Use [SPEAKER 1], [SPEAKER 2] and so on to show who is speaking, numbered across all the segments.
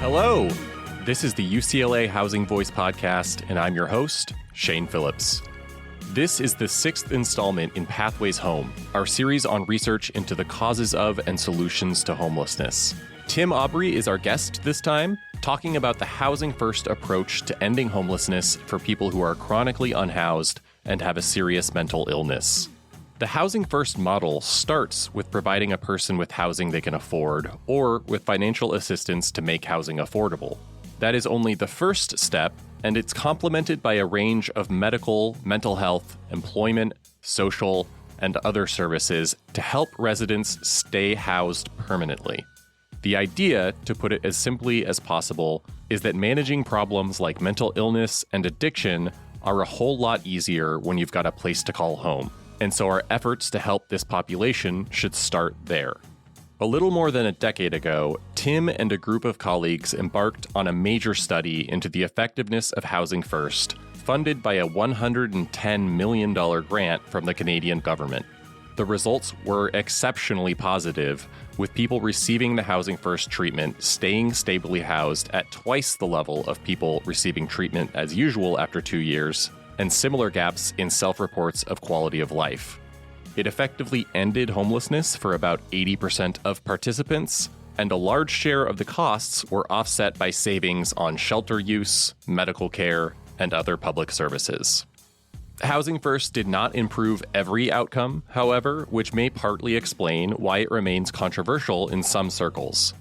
[SPEAKER 1] Hello, this is the UCLA Housing Voice podcast, and I'm your host, Shane Phillips. This is the sixth installment in Pathways Home, our series on research into the causes of and solutions to homelessness. Tim Aubry is our guest this time, talking about the housing-first approach to ending homelessness for people who are chronically unhoused and have a serious mental illness. The housing-first model starts with providing a person with housing they can afford, or with financial assistance to make housing affordable. That is only the first step, and it's complemented by a range of medical, mental health, employment, social, and other services to help residents stay housed permanently. The idea, to put it as simply as possible, is that managing problems like mental illness and addiction are a whole lot easier when you've got a place to call home. And so our efforts to help this population should start there. A little more than a decade ago, Tim and a group of colleagues embarked on a major study into the effectiveness of Housing First, funded by a $110 million grant from the Canadian government. The results were exceptionally positive, with people receiving the Housing First treatment staying stably housed at twice the level of people receiving treatment as usual after 2 years, and similar gaps in self-reports of quality of life. It effectively ended homelessness for about 80% of participants, and a large share of the costs were offset by savings on shelter use, medical care, and other public services. Housing First did not improve every outcome, however, which may partly explain why it remains controversial in some circles.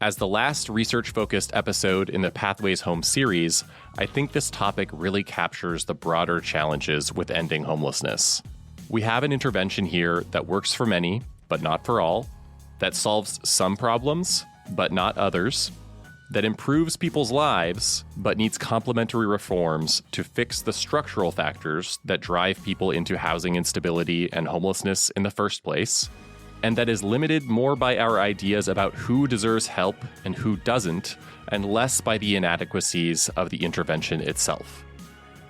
[SPEAKER 1] As the last research-focused episode in the Pathways Home series, I think this topic really captures the broader challenges with ending homelessness. We have an intervention here that works for many, but not for all, that solves some problems, but not others, that improves people's lives, but needs complementary reforms to fix the structural factors that drive people into housing instability and homelessness in the first place, and that is limited more by our ideas about who deserves help and who doesn't, and less by the inadequacies of the intervention itself.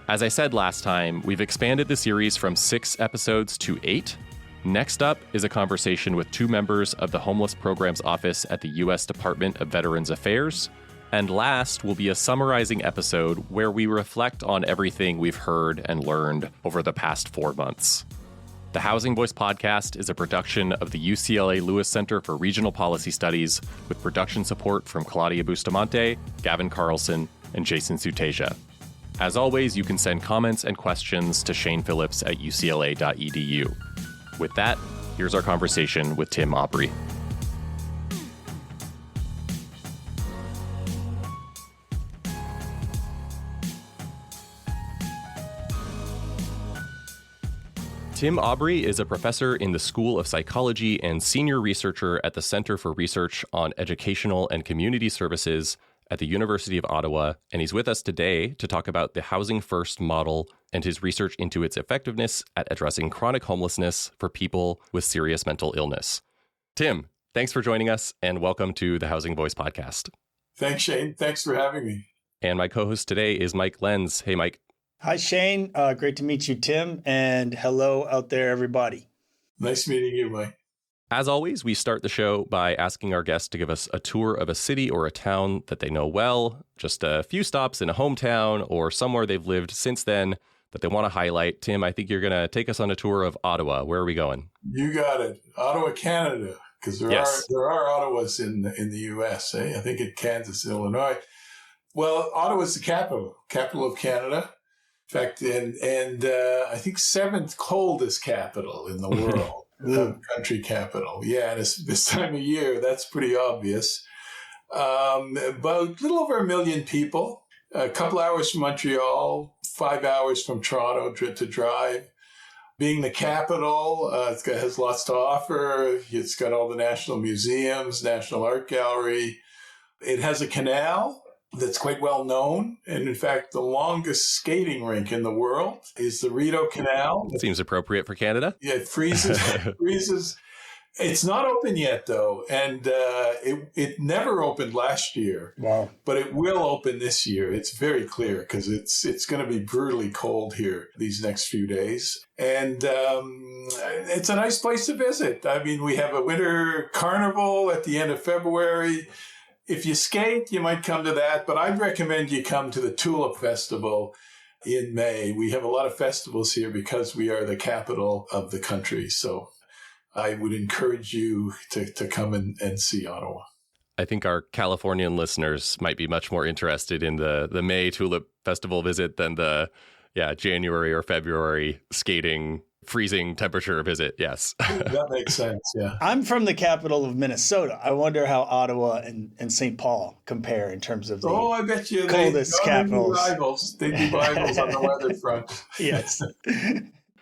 [SPEAKER 1] As I said last time, we've expanded the series from 6 episodes to 8. Next up is a conversation with 2 members of the Homeless Programs Office at the U.S. Department of Veterans Affairs. And last will be a summarizing episode where we reflect on everything we've heard and learned over the past 4 months. The Housing Voice podcast is a production of the UCLA Lewis Center for Regional Policy Studies, with production support from Claudia Bustamante, Gavin Carlson, and Jason Suteja. As always, you can send comments and questions to shanephillips@ucla.edu. With that, here's our conversation with Tim Aubry. Tim Aubry is a professor in the School of Psychology and senior researcher at the Center for Research on Educational and Community Services at the University of Ottawa, and he's with us today to talk about the Housing First model and his research into its effectiveness at addressing chronic homelessness for people with serious mental illness. Tim, thanks for joining us, and welcome to the Housing Voice podcast.
[SPEAKER 2] Thanks, Shane. Thanks for having me.
[SPEAKER 1] And my co-host today is Mike Lenz. Hey, Mike.
[SPEAKER 3] Hi, Shane. Great to meet you, Tim. And hello out there, everybody.
[SPEAKER 2] Nice meeting you, Mike.
[SPEAKER 1] As always, we start the show by asking our guests to give us a tour of a city or a town that they know well, just a few stops in a hometown or somewhere they've lived since then that they want to highlight. Tim, I think you're going to take us on a tour of Ottawa. Where are we going?
[SPEAKER 2] You got it. Ottawa, Canada, because there are Ottawas in the U.S., eh? I think in Kansas, Illinois. Well, Ottawa's the capital of Canada. In fact, and I think 7th coldest capital in the world, country capital. Yeah, and this time of year, that's pretty obvious. About a little over 1 million people, a couple hours from Montreal, 5 hours from Toronto to drive. Being the capital, it has lots to offer. It's got all the national museums, National Art Gallery. It has a canal that's quite well known. And in fact, the longest skating rink in the world is the Rideau Canal.
[SPEAKER 1] Seems appropriate for Canada.
[SPEAKER 2] Yeah, it freezes. It's not open yet, though. And it never opened last year.
[SPEAKER 3] Wow.
[SPEAKER 2] But it will open this year. It's very clear because it's going to be brutally cold here these next few days. And it's a nice place to visit. I mean, we have a winter carnival at the end of February. If you skate, you might come to that, but I'd recommend you come to the Tulip Festival in May. We have a lot of festivals here because we are the capital of the country. So I would encourage you to come and see Ottawa.
[SPEAKER 1] I think our Californian listeners might be much more interested in the May Tulip Festival visit than the January or February skating, freezing temperature visit. Yes.
[SPEAKER 2] That makes sense. Yeah.
[SPEAKER 3] I'm from the capital of Minnesota. I wonder how Ottawa and St. Paul compare in terms of the
[SPEAKER 2] I bet you
[SPEAKER 3] coldest capitals.
[SPEAKER 2] They'd be rivals on the weather front.
[SPEAKER 3] Yes.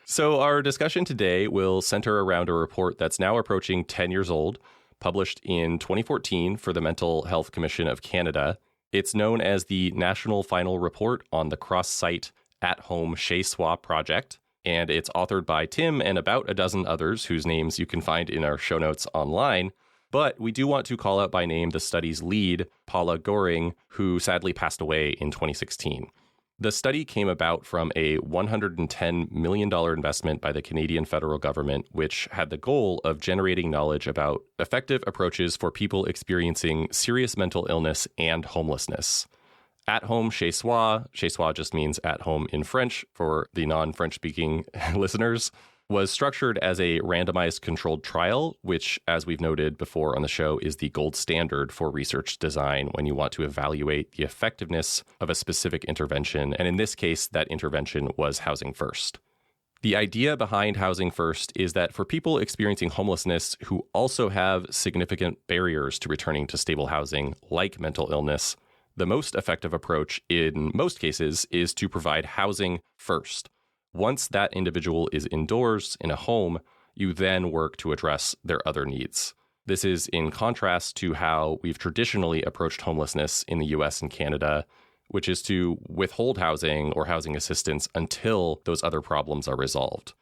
[SPEAKER 1] So our discussion today will center around a report that's now approaching 10 years old, published in 2014 for the Mental Health Commission of Canada. It's known as the National Final Report on the Cross-Site At-Home Chez Soi project, and it's authored by Tim and about a dozen others whose names you can find in our show notes online. But we do want to call out by name the study's lead, Paula Goring, who sadly passed away in 2016. The study came about from a $110 million investment by the Canadian federal government, which had the goal of generating knowledge about effective approaches for people experiencing serious mental illness and homelessness. At home chez soi just means at home in French for the non-French speaking listeners, was structured as a randomized controlled trial, which, as we've noted before on the show, is the gold standard for research design when you want to evaluate the effectiveness of a specific intervention. And in this case, that intervention was Housing First. The idea behind Housing First is that for people experiencing homelessness who also have significant barriers to returning to stable housing, like mental illness, the most effective approach in most cases is to provide housing first. Once that individual is indoors in a home, you then work to address their other needs. This is in contrast to how we've traditionally approached homelessness in the US and Canada, which is to withhold housing or housing assistance until those other problems are resolved.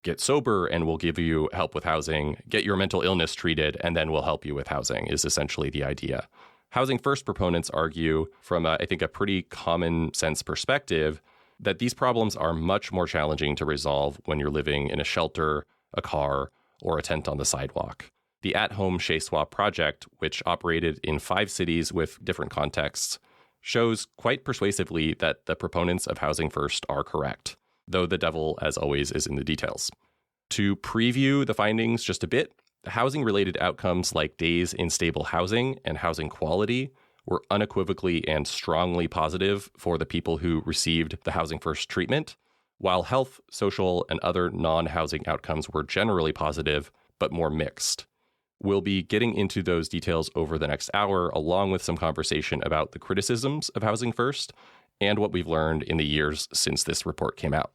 [SPEAKER 1] Get sober and we'll give you help with housing. Get your mental illness treated and then we'll help you with housing is essentially the idea. Housing First proponents argue from, I think, a pretty common sense perspective that these problems are much more challenging to resolve when you're living in a shelter, a car, or a tent on the sidewalk. The At-Home Chez Soi project, which operated in 5 cities with different contexts, shows quite persuasively that the proponents of Housing First are correct, though the devil, as always, is in the details. To preview the findings just a bit, the housing-related outcomes like days in stable housing and housing quality were unequivocally and strongly positive for the people who received the Housing First treatment, while health, social, and other non-housing outcomes were generally positive, but more mixed. We'll be getting into those details over the next hour, along with some conversation about the criticisms of Housing First and what we've learned in the years since this report came out.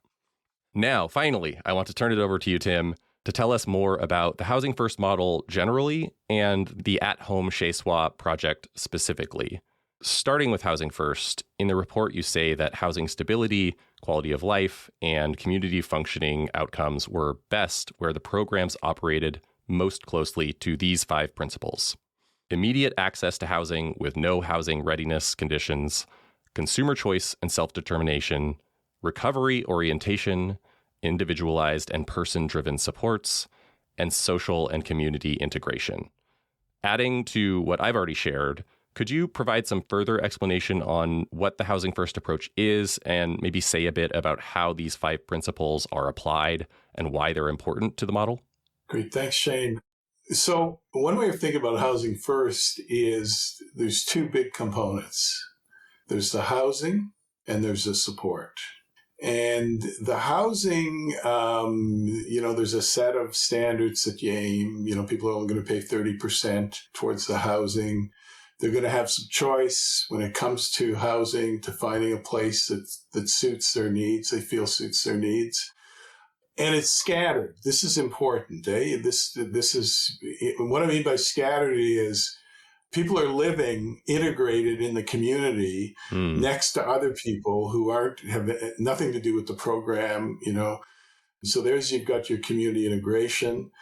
[SPEAKER 1] Now, finally, I want to turn it over to you, Tim, to tell us more about the Housing First model generally and the At-Home Chez Soi project specifically. Starting with Housing First, in the report you say that housing stability, quality of life, and community functioning outcomes were best where the programs operated most closely to these 5 principles: immediate access to housing with no housing readiness conditions, consumer choice and self-determination, recovery orientation, individualized and person-driven supports, and social and community integration. Adding to what I've already shared, could you provide some further explanation on what the Housing First approach is and maybe say a bit about how these 5 principles are applied and why they're important to the model?
[SPEAKER 2] Great. Thanks, Shane. So one way of thinking about Housing First is there's 2 big components. There's the housing and there's the support. And the housing, there's a set of standards that you aim. People are only going to pay 30% towards the housing. They're going to have some choice when it comes to housing, to finding a place that suits their needs, they feel suits their needs. And it's scattered. This is important, eh? This is, what I mean by scattered is people are living integrated in the community next to other people who have nothing to do with the program, So you've got your community integration.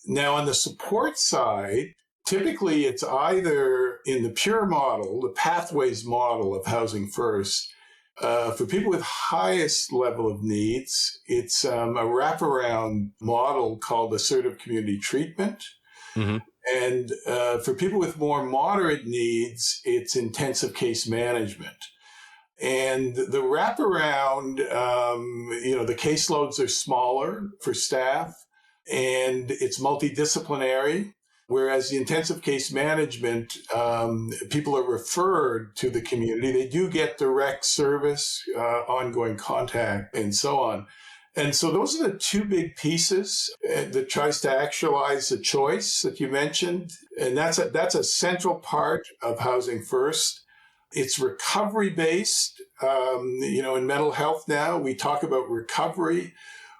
[SPEAKER 2] Now, on the support side, typically it's either in the pure model, the pathways model of Housing First. For people with highest level of needs, it's a wraparound model called assertive community treatment. Mm-hmm. And for people with more moderate needs, it's intensive case management. And the wraparound, the caseloads are smaller for staff, and it's multidisciplinary. Whereas the intensive case management, people are referred to the community. They do get direct service, ongoing contact, and so on. And so those are the two big pieces that tries to actualize the choice that you mentioned. And that's a central part of Housing First. It's recovery-based. In mental health now, we talk about recovery,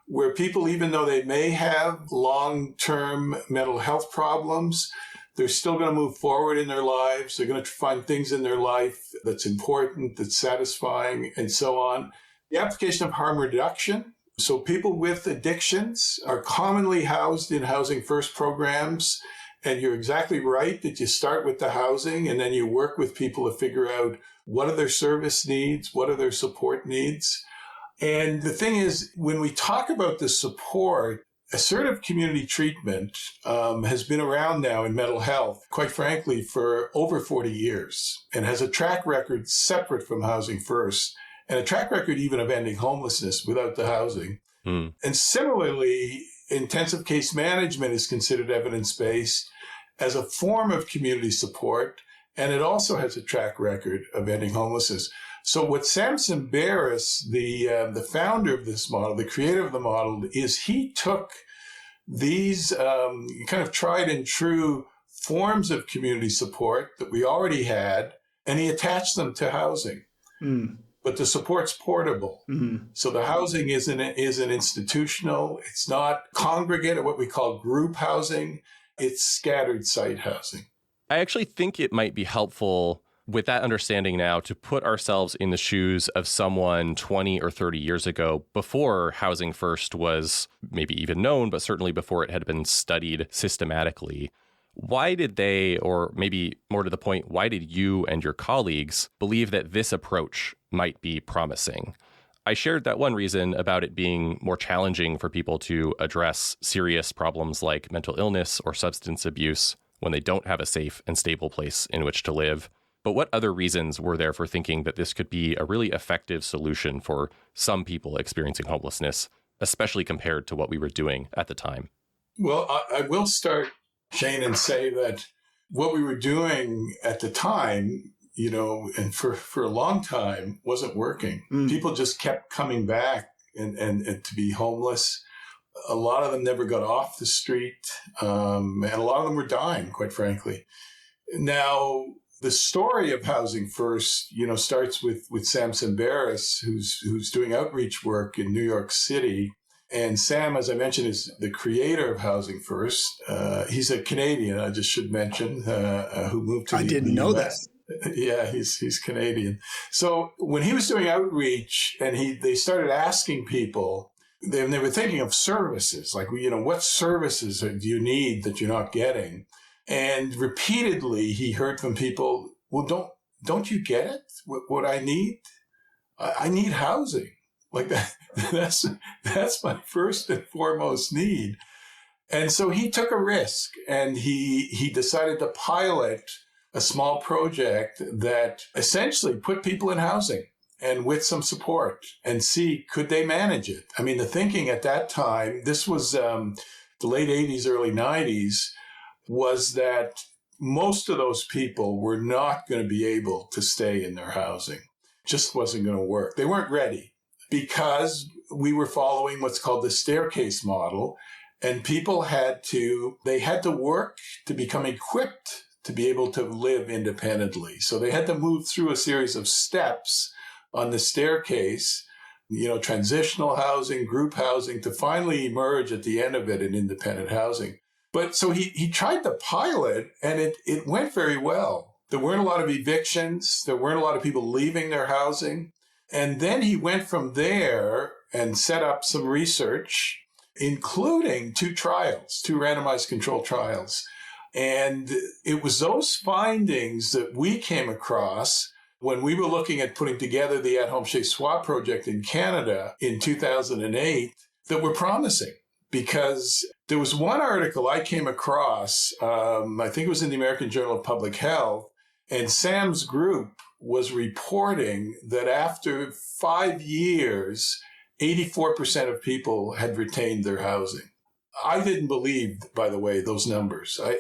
[SPEAKER 2] where people, even though they may have long-term mental health problems, they're still going to move forward in their lives. They're going to find things in their life that's important, that's satisfying, and so on. The application of harm reduction. So people with addictions are commonly housed in Housing First programs. And you're exactly right that you start with the housing and then you work with people to figure out what are their service needs, what are their support needs. And the thing is, when we talk about the support, assertive community treatment has been around now in mental health, quite frankly, for over 40 years and has a track record separate from Housing First and a track record even of ending homelessness without the housing. And similarly, intensive case management is considered evidence-based as a form of community support, and it also has a track record of ending homelessness. So what Samson Barris, the founder of this model, the creator of the model, is he took these kind of tried and true forms of community support that we already had, and he attached them to housing. But the support's portable. So the housing isn't institutional. It's not congregate or what we call group housing. It's scattered site housing.
[SPEAKER 1] I actually think it might be helpful with that understanding now to put ourselves in the shoes of someone 20 or 30 years ago, before Housing First was maybe even known, but certainly before it had been studied systematically. Why did they, or maybe more to the point, why did you and your colleagues believe that this approach might be promising? I shared that one reason about it being more challenging for people to address serious problems like mental illness or substance abuse when they don't have a safe and stable place in which to live. But what other reasons were there for thinking that this could be a really effective solution for some people experiencing homelessness, especially compared to what we were doing at the time?
[SPEAKER 2] Well, I will start, Shane, and say that what we were doing at the time, and for a long time, wasn't working. People just kept coming back and to be homeless. A lot of them never got off the street, and a lot of them were dying, quite frankly. Now, the story of Housing First, starts with Samson Barris, who's doing outreach work in New York City. And Sam, as I mentioned, is the creator of Housing First. He's a Canadian, I just should mention, who moved to the US. I didn't know that. Yeah, he's Canadian. So when he was doing outreach and they started asking people, they were thinking of services, like, what services do you need that you're not getting? And repeatedly he heard from people, well, don't you get it? What I need? I need housing. Like that's my first and foremost need. And so he took a risk and he decided to pilot a small project that essentially put people in housing and with some support and see, could they manage it? I mean, the thinking at that time, this was the late 80s, early 90s, was that most of those people were not going to be able to stay in their housing. Just wasn't going to work. They weren't ready because we were following what's called the staircase model, and people had to work to become equipped to be able to live independently. So they had to move through a series of steps on the staircase, transitional housing, group housing, to finally emerge at the end of it in independent housing. But so he tried the pilot, and it went very well. There weren't a lot of evictions. There weren't a lot of people leaving their housing. And then he went from there and set up some research, including two randomized controlled trials. And it was those findings that we came across when we were looking at putting together the At Home Chez Soi project in Canada in 2008 that were promising. because there was one article I came across, I think it was in the American Journal of Public Health, and Sam's group was reporting that after 5 years, 84% of people had retained their housing. I didn't believe, by the way, those numbers. I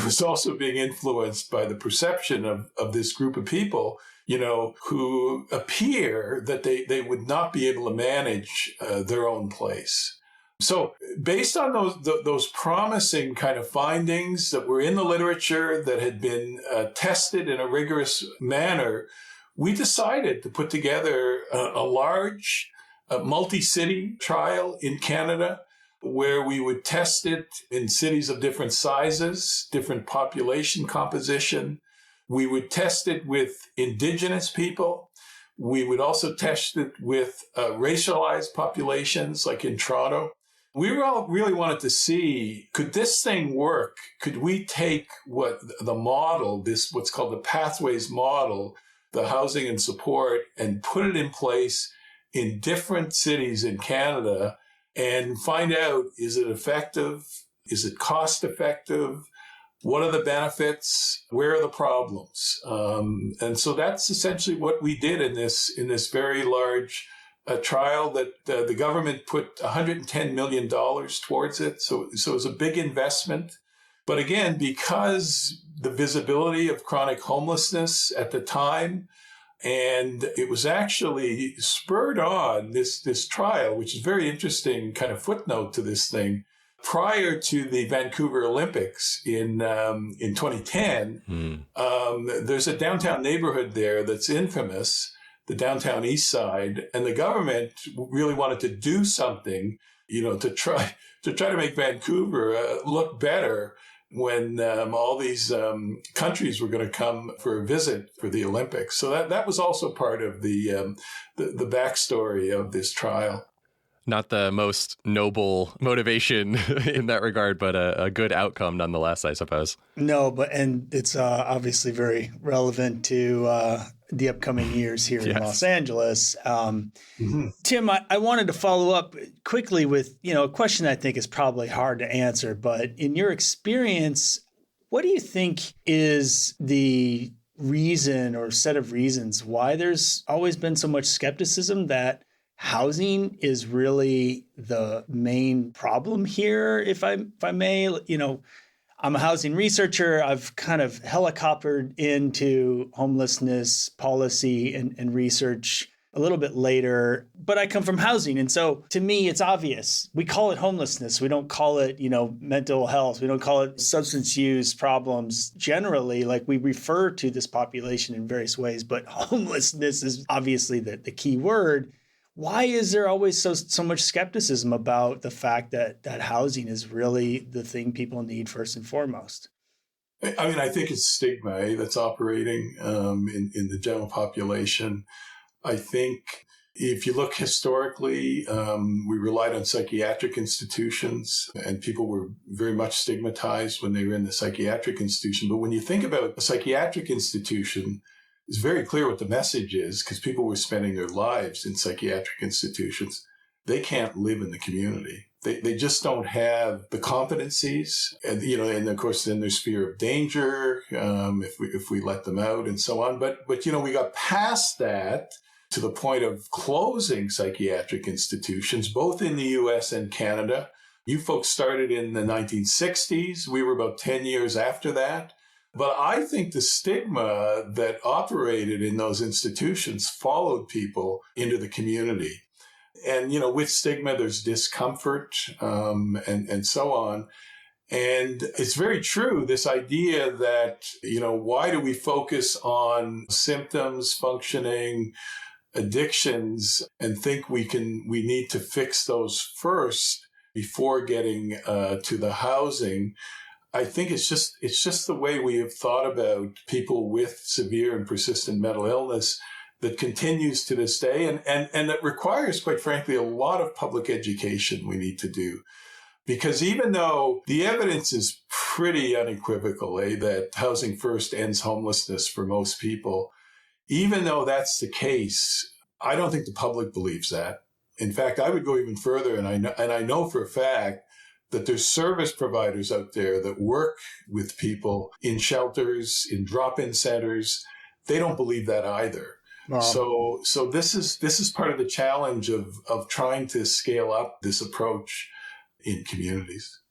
[SPEAKER 2] was also being influenced by the perception of this group of people, who appear that they would not be able to manage their own place. So based on those promising kind of findings that were in the literature that had been tested in a rigorous manner, we decided to put together a large multi-city trial in Canada where we would test it in cities of different sizes, different population composition. We would test it with Indigenous people. We would also test it with racialized populations, like in Toronto. We all really wanted to see, could this thing work? Could we take what the model, what's called the Pathways model, the housing and support, and put it in place in different cities in Canada and find out, is it effective? Is it cost effective? What are the benefits? Where are the problems? And so that's essentially what we did in this very large trial that the government put $110 million towards it. So it was a big investment. But again, because the visibility of chronic homelessness at the time, and it was actually spurred on this trial, which is very interesting kind of footnote to this thing. Prior to the Vancouver Olympics in 2010, there's a downtown neighborhood there that's infamous, the downtown East Side, and the government really wanted to do something, to try to make Vancouver look better when all these countries were going to come for a visit for the Olympics. So that was also part of the backstory of this trial.
[SPEAKER 1] Not the most noble motivation in that regard, but a good outcome nonetheless, I suppose.
[SPEAKER 3] No, and it's obviously very relevant to the upcoming years here in Los Angeles. Tim, I wanted to follow up quickly with, a question I think is probably hard to answer, but in your experience, what do you think is the reason or set of reasons why there's always been so much skepticism that housing is really the main problem here, if I may? I'm a housing researcher. I've kind of helicoptered into homelessness policy and research a little bit later, but I come from housing. And so to me, it's obvious. We call it homelessness. We don't call it, mental health. We don't call it substance use problems generally. Like, we refer to this population in various ways, but homelessness is obviously the key word. Why is there always so much skepticism about the fact that housing is really the thing people need first and foremost?
[SPEAKER 2] I think it's stigma that's operating in the general population. I think if you look historically, we relied on psychiatric institutions, and people were very much stigmatized when they were in the psychiatric institution. But when you think about a psychiatric institution, it's very clear what the message is, because people were spending their lives in psychiatric institutions. They can't live in the community. They just don't have the competencies, and of course then there's fear of danger if we let them out and so on. But we got past that to the point of closing psychiatric institutions, both in the U.S. and Canada. You folks started in the 1960s. We were about 10 years after that. But I think the stigma that operated in those institutions followed people into the community. And, with stigma, there's discomfort and so on. And it's very true, this idea that, why do we focus on symptoms, functioning, addictions, and think we need to fix those first before getting to the housing? I think it's just the way we have thought about people with severe and persistent mental illness that continues to this day, and that requires, quite frankly, a lot of public education we need to do. Because even though the evidence is pretty unequivocal, that housing first ends homelessness for most people, even though that's the case, I don't think the public believes that. In fact, I would go even further, and I know for a fact that there's service providers out there that work with people in shelters, in drop-in centers. They don't believe that either. Wow. So this is part of the challenge of trying to scale up this approach in communities.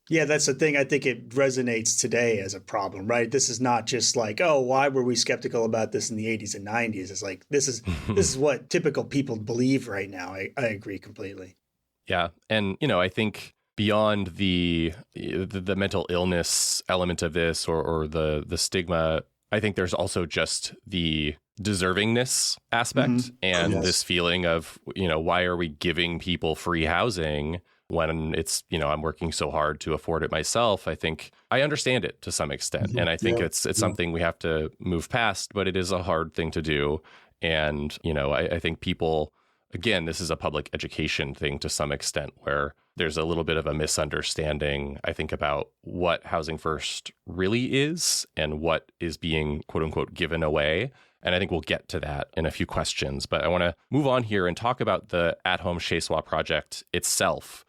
[SPEAKER 3] Yeah, that's the thing. I think it resonates today as a problem, right? This is not just like, oh, why were we skeptical about this in the 80s and 90s? It's like, this is what typical people believe right now. I agree completely.
[SPEAKER 1] Yeah. And, I think beyond the mental illness element of this or the stigma, I think there's also just the deservingness aspect and this feeling of, why are we giving people free housing when it's, I'm working so hard to afford it myself? I think I understand it to some extent. And I think it's something we have to move past, but it is a hard thing to do. And, I think people, again, this is a public education thing to some extent where there's a little bit of a misunderstanding, I think, about what Housing First really is and what is being, quote unquote, given away. And I think we'll get to that in a few questions. But I want to move on here and talk about the at-home Chez Soi project itself.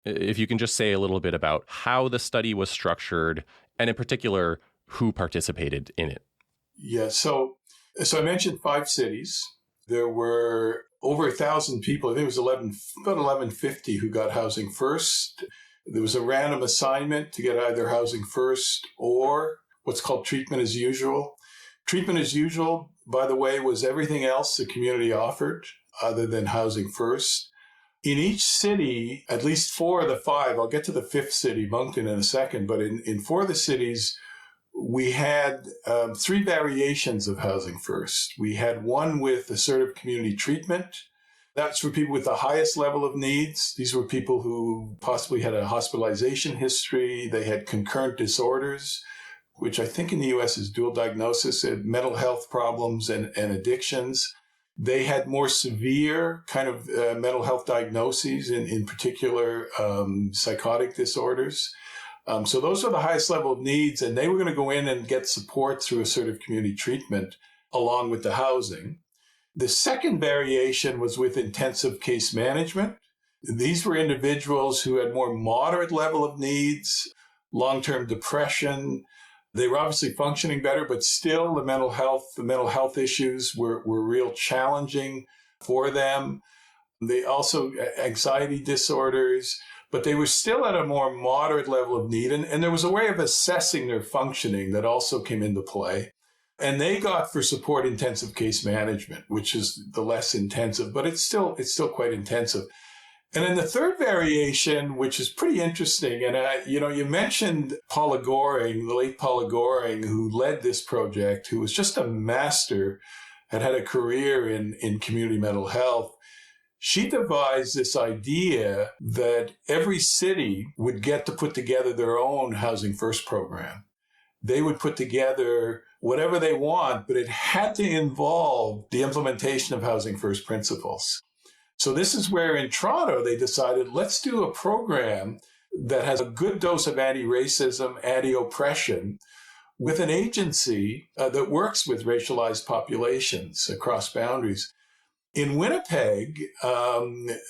[SPEAKER 1] If you can just say a little bit about how the study was structured and in particular, who participated in it.
[SPEAKER 2] Yeah, so I mentioned 5 cities. There were over 1,000 people. I think it was about 1,150 who got Housing First. There was a random assignment to get either Housing First or what's called treatment as usual. Treatment as usual, by the way, was everything else the community offered other than Housing First. In each city, at least 4 of the 5, I'll get to the 5th city, Moncton, in a second, but in 4 of the cities, we had 3 variations of Housing First. We had one with assertive community treatment. That's for people with the highest level of needs. These were people who possibly had a hospitalization history. They had concurrent disorders, which I think in the U.S. is dual diagnosis, mental health problems and addictions. They had more severe kind of mental health diagnoses, in particular psychotic disorders. So those are the highest level of needs, and they were going to go in and get support through assertive community treatment along with the housing. The second variation was with intensive case management. These were individuals who had more moderate level of needs, long-term depression. They were obviously functioning better, but still the mental health issues were real challenging for them. They also anxiety disorders, but they were still at a more moderate level of need. And there was a way of assessing their functioning that also came into play. And they got for support intensive case management, which is the less intensive, but it's still quite intensive. And then the third variation, which is pretty interesting, and you mentioned Paula Goring, the late Paula Goring, who led this project, who was just a master, had a career in community mental health. She devised this idea that every city would get to put together their own Housing First program. They would put together whatever they want, but it had to involve the implementation of Housing First principles. So this is where in Toronto, they decided, let's do a program that has a good dose of anti-racism, anti-oppression, with an agency that works with racialized populations across boundaries. In Winnipeg,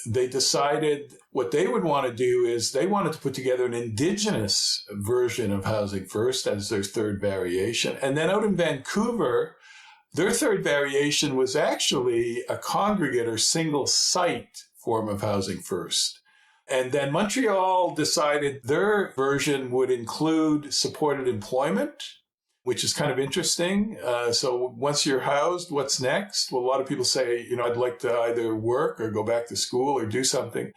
[SPEAKER 2] they decided what they would want to do is they wanted to put together an Indigenous version of Housing First as their third variation. And then out in Vancouver, their third variation was actually a congregate or single site form of Housing First. And then Montreal decided their version would include supported employment, which is kind of interesting. So once you're housed, what's next? Well, a lot of people say, I'd like to either work or go back to school or do something.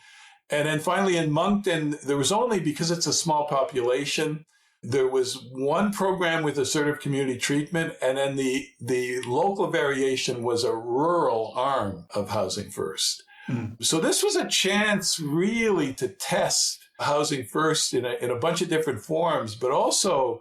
[SPEAKER 2] And then finally in Moncton, there was only, because it's a small population, there was one program with assertive community treatment, and then the local variation was a rural arm of Housing First. So this was a chance really to test Housing First in a bunch of different forms, but also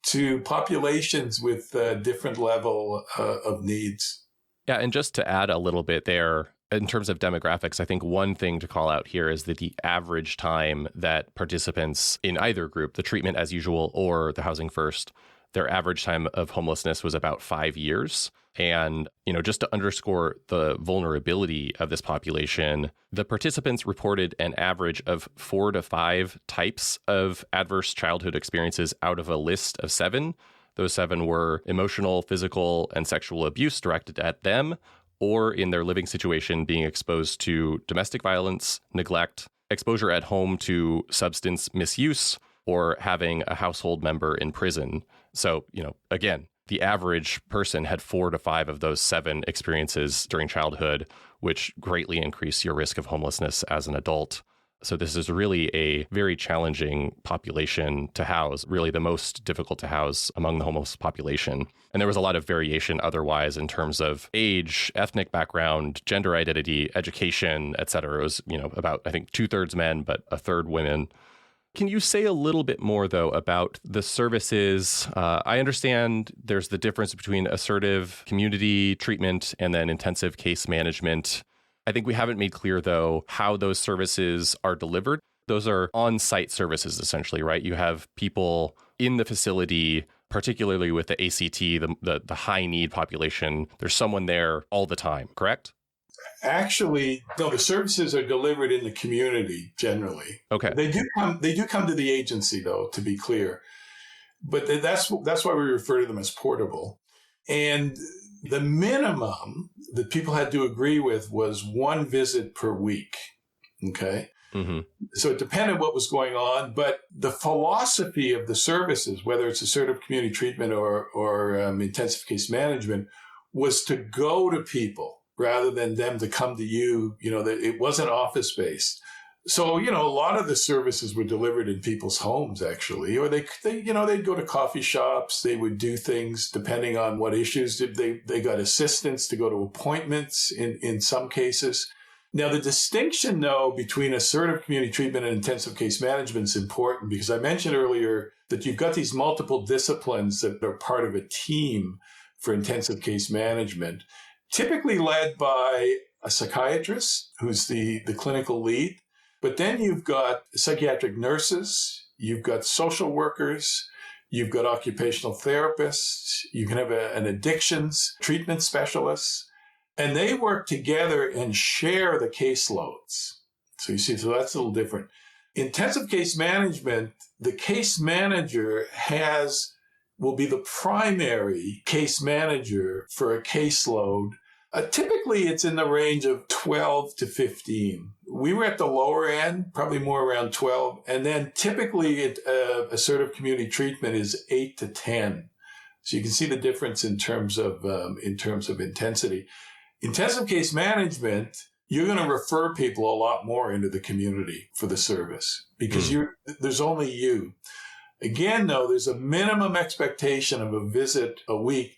[SPEAKER 2] to populations with different level of needs.
[SPEAKER 1] Yeah, and just to add a little bit there, in terms of demographics, I think one thing to call out here is that the average time that participants in either group, the treatment as usual or the Housing First, Their average time of homelessness was about 5 years. And, just to underscore the vulnerability of this population, the participants reported an average of 4 to 5 types of adverse childhood experiences out of a list of 7. Those 7 were emotional, physical, and sexual abuse directed at them, or in their living situation being exposed to domestic violence, neglect, exposure at home to substance misuse, or having a household member in prison. So, again, the average person had 4 to 5 of those 7 experiences during childhood, which greatly increase your risk of homelessness as an adult. So this is really a very challenging population to house, really the most difficult to house among the homeless population. And there was a lot of variation otherwise in terms of age, ethnic background, gender identity, education, et cetera. It was, about, I think, 2/3 men, but 1/3 women. Can you say a little bit more, though, about the services? I understand there's the difference between assertive community treatment and then intensive case management. I think we haven't made clear, though, how those services are delivered. Those are on-site services, essentially, right? You have people in the facility, particularly with the ACT, the high-need population. There's someone there all the time, correct?
[SPEAKER 2] Actually, no, the services are delivered in the community generally.
[SPEAKER 1] Okay.
[SPEAKER 2] They do come to the agency, though, to be clear. But that's why we refer to them as portable. And the minimum that people had to agree with was 1 visit per week. Okay.
[SPEAKER 1] Mm-hmm.
[SPEAKER 2] So it depended what was going on, but the philosophy of the services, whether it's assertive community treatment or intensive case management, was to go to people rather than them to come to you. That it wasn't office based. So, a lot of the services were delivered in people's homes, actually, or they'd go to coffee shops. They would do things depending on what issues. They got assistance to go to appointments in some cases. Now, the distinction, though, between assertive community treatment and intensive case management is important because I mentioned earlier that you've got these multiple disciplines that are part of a team for intensive case management, typically led by a psychiatrist who's the clinical lead. But then you've got psychiatric nurses, you've got social workers, you've got occupational therapists, you can have an addictions treatment specialist, and they work together and share the caseloads. So you see, so that's a little different. Intensive case management, the case manager will be the primary case manager for a caseload. Typically, it's in the range of 12 to 15. We were at the lower end, probably more around 12. And then typically, assertive community treatment is 8 to 10. So you can see the difference in terms of intensity. Intensive case management, you're going to refer people a lot more into the community for the service because there's only you. Again, though, there's a minimum expectation of a visit a week.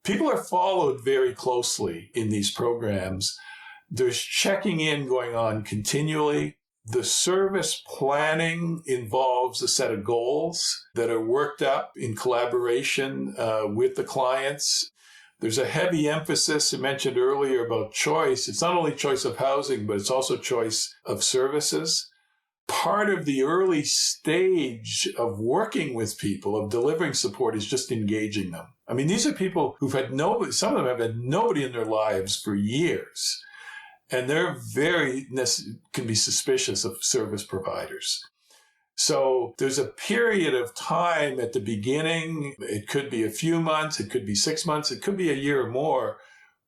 [SPEAKER 2] People are followed very closely in these programs. There's checking in going on continually. The service planning involves a set of goals that are worked up in collaboration with the clients. There's a heavy emphasis, I mentioned earlier, about choice. It's not only choice of housing, but it's also choice of services. Part of the early stage of working with people, of delivering support, is just engaging them. I mean, these are people who've had nobody, some of them have had nobody in their lives for years. And they're can be suspicious of service providers. So there's a period of time at the beginning. It could be a few months. It could be 6 months. It could be a year or more,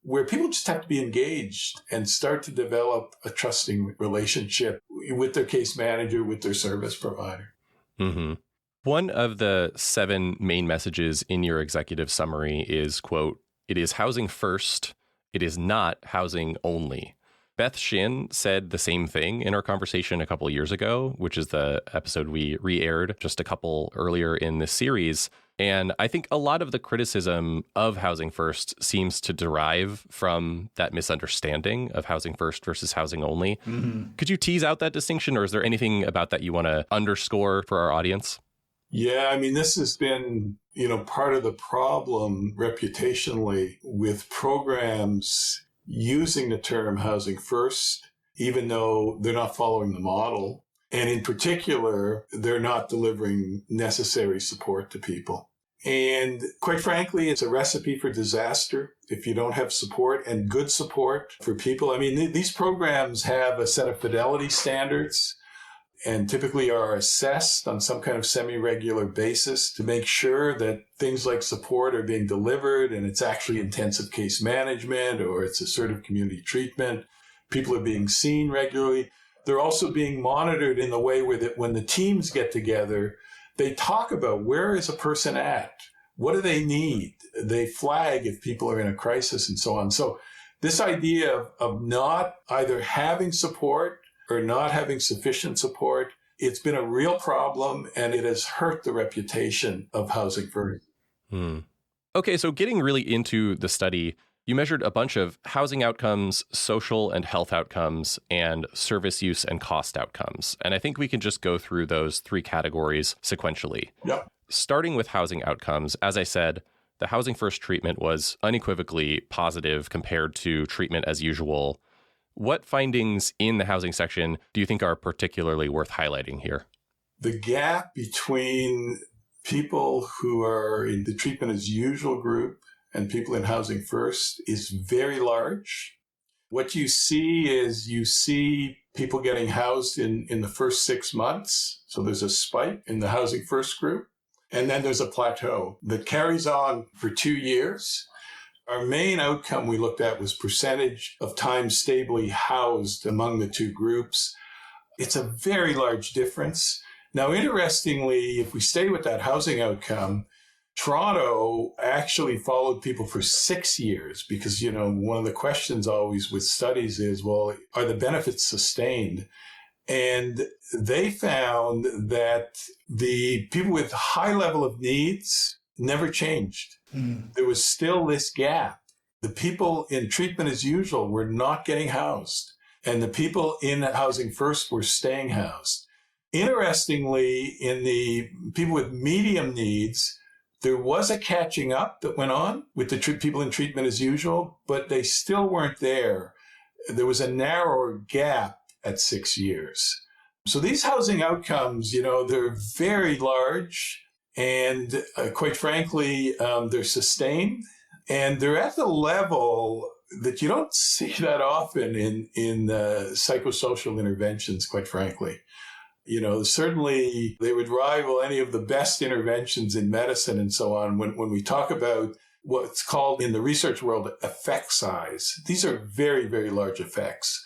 [SPEAKER 2] where people just have to be engaged and start to develop a trusting relationship with their case manager, with their service provider.
[SPEAKER 1] Mm-hmm. One of the 7 main messages in your executive summary is, quote, "It is housing first. It is not housing only." Beth Shin said the same thing in our conversation a couple of years ago, which is the episode we re-aired just a couple earlier in this series. And I think a lot of the criticism of housing first seems to derive from that misunderstanding of housing first versus housing only. Mm-hmm. Could you tease out that distinction, or is there anything about that you want to underscore for our audience?
[SPEAKER 2] Yeah, I mean, this has been, part of the problem reputationally with programs using the term housing first, even though they're not following the model. And in particular, they're not delivering necessary support to people. And quite frankly, it's a recipe for disaster if you don't have support and good support for people. I mean, these programs have a set of fidelity standards and typically are assessed on some kind of semi-regular basis to make sure that things like support are being delivered and it's actually intensive case management or it's assertive community treatment. People are being seen regularly. They're also being monitored in the way where when the teams get together, they talk about where is a person at? What do they need? They flag if people are in a crisis and so on. So this idea of not either having support or not having sufficient support, it's been a real problem and it has hurt the reputation of Housing First.
[SPEAKER 1] Okay, so getting really into the study, you measured a bunch of housing outcomes, social and health outcomes, and service use and cost outcomes. And I think we can just go through those three categories sequentially.
[SPEAKER 2] Yep.
[SPEAKER 1] Starting with housing outcomes, as I said, the Housing First treatment was unequivocally positive compared to treatment as usual. What findings in the housing section do you think are particularly worth highlighting here?
[SPEAKER 2] The gap between people who are in the treatment as usual group and people in Housing First is very large. What you see is people getting housed in the first 6 months. So there's a spike in the Housing First group. And then there's a plateau that carries on for 2 years. Our main outcome we looked at was percentage of time stably housed among the two groups. It's a very large difference. Now, interestingly, if we stay with that housing outcome, Toronto actually followed people for 6 years because, one of the questions always with studies is, well, are the benefits sustained? And they found that the people with high level of needs never changed. There was still this gap. The people in treatment as usual were not getting housed, and the people in Housing First were staying housed. Interestingly, in the people with medium needs, there was a catching up that went on with the people in treatment as usual, but they still weren't there. There was a narrower gap at 6 years. So these housing outcomes, they're very large and quite frankly, they're sustained and they're at the level that you don't see that often in psychosocial interventions, quite frankly. Certainly they would rival any of the best interventions in medicine and so on. When we talk about what's called in the research world effect size, these are very, very large effects.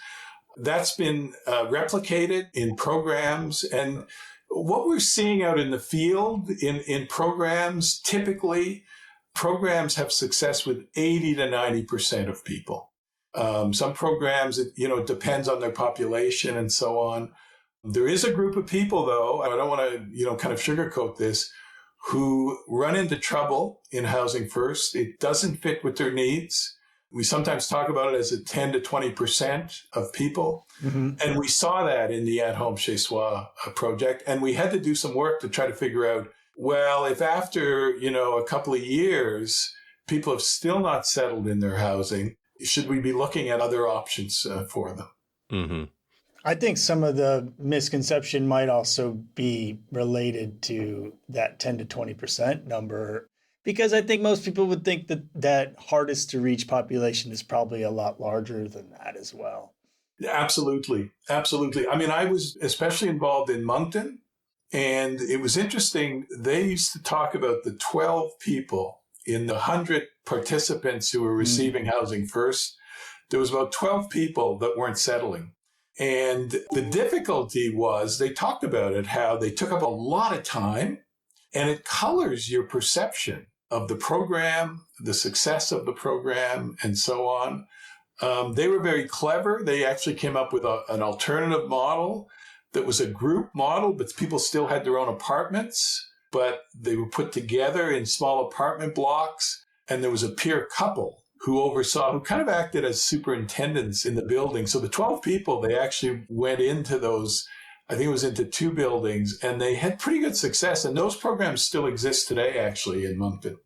[SPEAKER 2] That's been replicated in programs. And what we're seeing out in the field in programs, typically programs have success with 80 to 90% of people. Some programs, it depends on their population and so on. There is a group of people, though, I don't want to, kind of sugarcoat this, who run into trouble in Housing First. It doesn't fit with their needs. We sometimes talk about it as a 10 to 20% of people. Mm-hmm. And we saw that in the At Home Chez Soi project. And we had to do some work to try to figure out, well, if after, a couple of years, people have still not settled in their housing, should we be looking at other options for them?
[SPEAKER 1] Mm-hmm.
[SPEAKER 3] I think some of the misconception might also be related to that 10 to 20% number, because I think most people would think that hardest to reach population is probably a lot larger than that as well.
[SPEAKER 2] Absolutely. Absolutely. I mean, I was especially involved in Moncton, and it was interesting. They used to talk about the 12 people in the 100 participants who were receiving Housing First. There was about 12 people that weren't settling. And the difficulty was, they talked about it, how they took up a lot of time, and it colors your perception of the program, the success of the program, and so on. They were very clever. They actually came up with an alternative model that was a group model, but people still had their own apartments, but they were put together in small apartment blocks, and there was a peer couple who kind of acted as superintendents in the building. So the 12 people, they actually went into those, I think it was into 2 buildings, and they had pretty good success. And those programs still exist today, actually, in Moncton.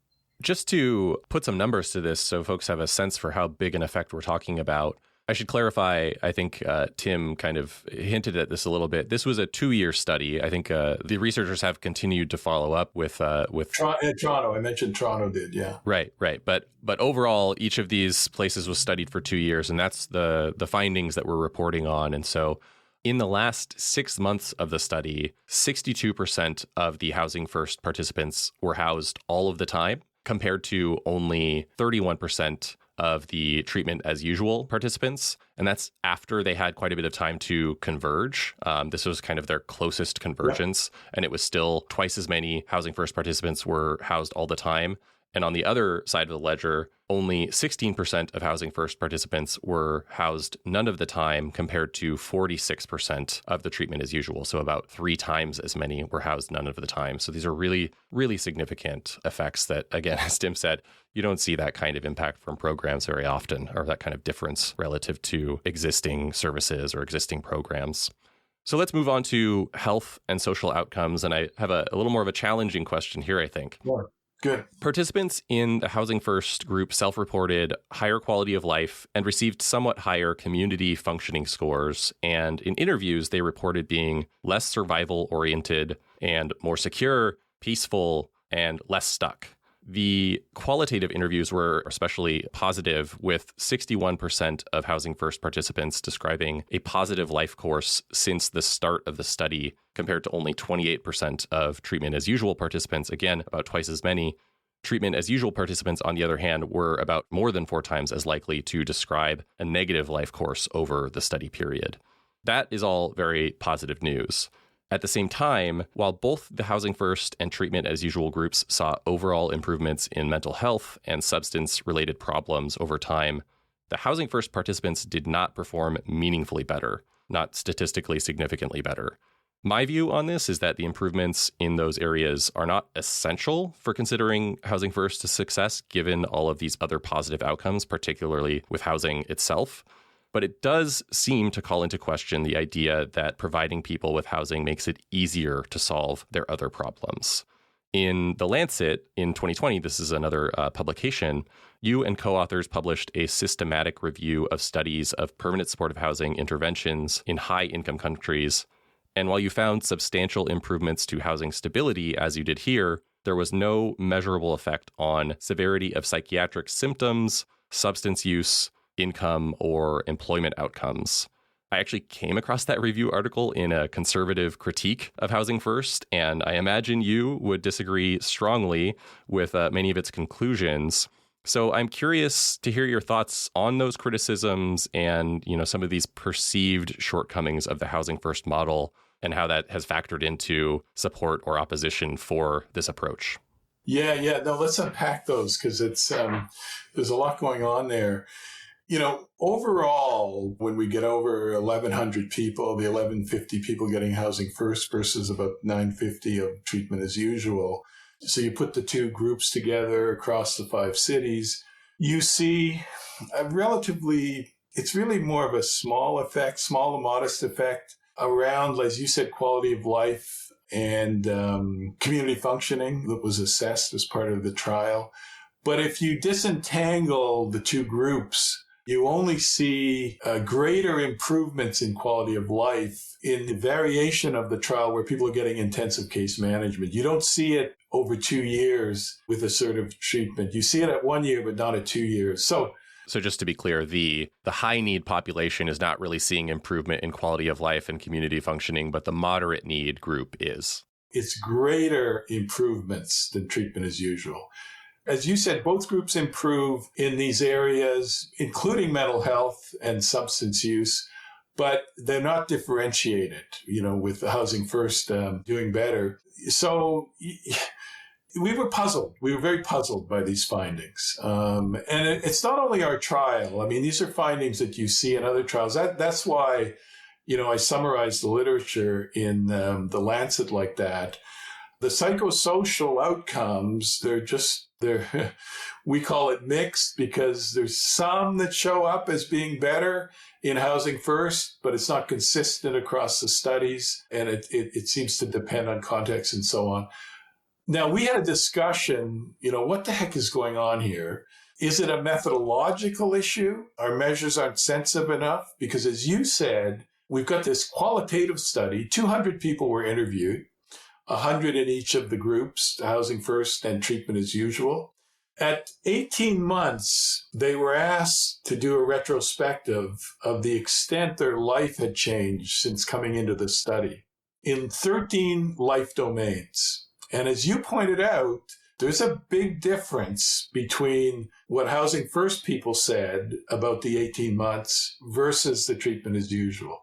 [SPEAKER 1] Just to put some numbers to this so folks have a sense for how big an effect we're talking about, I should clarify, I think Tim kind of hinted at this a little bit. This was a 2-year study. I think the researchers have continued to follow up with
[SPEAKER 2] Toronto. I mentioned Toronto did, yeah.
[SPEAKER 1] Right. But overall, each of these places was studied for 2 years, and that's the findings that we're reporting on. And so in the last 6 months of the study, 62% of the Housing First participants were housed all of the time, compared to only 31% of the treatment as usual participants. And that's after they had quite a bit of time to converge. This was kind of their closest convergence. Yep. And it was still twice as many Housing First participants were housed all the time. And on the other side of the ledger, only 16% of Housing First participants were housed none of the time, compared to 46% of the treatment as usual. So about 3 times as many were housed none of the time. So these are really, really significant effects that, again, as Tim said, you don't see that kind of impact from programs very often, or that kind of difference relative to existing services or existing programs. So let's move on to health and social outcomes. And I have a little more of a challenging question here, I think.
[SPEAKER 2] Sure. Good.
[SPEAKER 1] Participants in the Housing First group self-reported higher quality of life and received somewhat higher community functioning scores. And in interviews, they reported being less survival-oriented and more secure, peaceful, and less stuck. The qualitative interviews were especially positive, with 61% of Housing First participants describing a positive life course since the start of the study, compared to only 28% of treatment as usual participants, again, about twice as many. Treatment as usual participants, on the other hand, were about more than 4 times as likely to describe a negative life course over the study period. That is all very positive news. At the same time, while both the Housing First and Treatment as Usual groups saw overall improvements in mental health and substance-related problems over time, the Housing First participants did not perform meaningfully better, not statistically significantly better. My view on this is that the improvements in those areas are not essential for considering Housing First a success, given all of these other positive outcomes, particularly with housing itself. But it does seem to call into question the idea that providing people with housing makes it easier to solve their other problems. In The Lancet in 2020, this is another publication, you and co-authors published a systematic review of studies of permanent supportive housing interventions in high-income countries. And while you found substantial improvements to housing stability, as you did here, there was no measurable effect on severity of psychiatric symptoms, substance use, income, or employment outcomes. I actually came across that review article in a conservative critique of Housing First, and I imagine you would disagree strongly with many of its conclusions. So I'm curious to hear your thoughts on those criticisms and, some of these perceived shortcomings of the Housing First model and how that has factored into support or opposition for this approach.
[SPEAKER 2] Yeah. No, let's unpack those, because it's there's a lot going on there. Overall, when we get over 1,100 people, the 1,150 people getting Housing First versus about 950 of Treatment as Usual. So you put the two groups together across the 5 cities, you see it's really more of a small and modest effect around, as you said, quality of life and community functioning that was assessed as part of the trial. But if you disentangle the two groups, you only see greater improvements in quality of life in the variation of the trial where people are getting intensive case management. You don't see it over 2 years with assertive treatment. You see it at 1 year, but not at 2 years. So
[SPEAKER 1] just to be clear, the high need population is not really seeing improvement in quality of life and community functioning, but the moderate need group is.
[SPEAKER 2] It's greater improvements than Treatment as Usual. As you said, both groups improve in these areas, including mental health and substance use, but they're not differentiated, with the Housing First doing better. So we were puzzled. We were very puzzled by these findings. And it's not only our trial. I mean, these are findings that you see in other trials. That's why, I summarized the literature in The Lancet like that. The psychosocial outcomes, we call it mixed, because there's some that show up as being better in Housing First, but it's not consistent across the studies, and it seems to depend on context and so on. Now, we had a discussion, what the heck is going on here? Is it a methodological issue? Our measures aren't sensitive enough? Because as you said, we've got this qualitative study. 200 people were interviewed, 100 in each of the groups, Housing First and Treatment as Usual. At 18 months, they were asked to do a retrospective of the extent their life had changed since coming into the study in 13 life domains. And as you pointed out, there's a big difference between what Housing First people said about the 18 months versus the Treatment as Usual.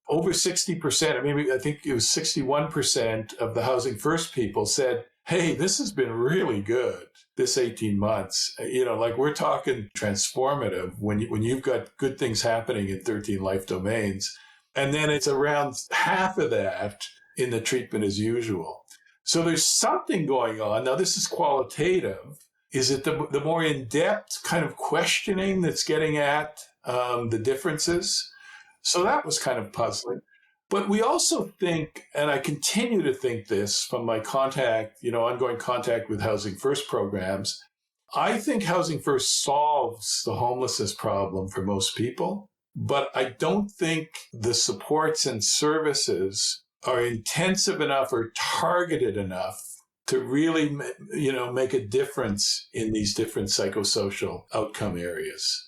[SPEAKER 2] Over 60%, I think it was 61% of the Housing First people said, hey, this has been really good, this 18 months. We're talking transformative when you've got good things happening in 13 life domains. And then it's around half of that in the Treatment as Usual. So there's something going on. Now, this is qualitative. Is it the more in-depth kind of questioning that's getting at the differences? So that was kind of puzzling. But we also think, and I continue to think this from my ongoing contact with Housing First programs, I think Housing First solves the homelessness problem for most people, but I don't think the supports and services are intensive enough or targeted enough to really, make a difference in these different psychosocial outcome areas.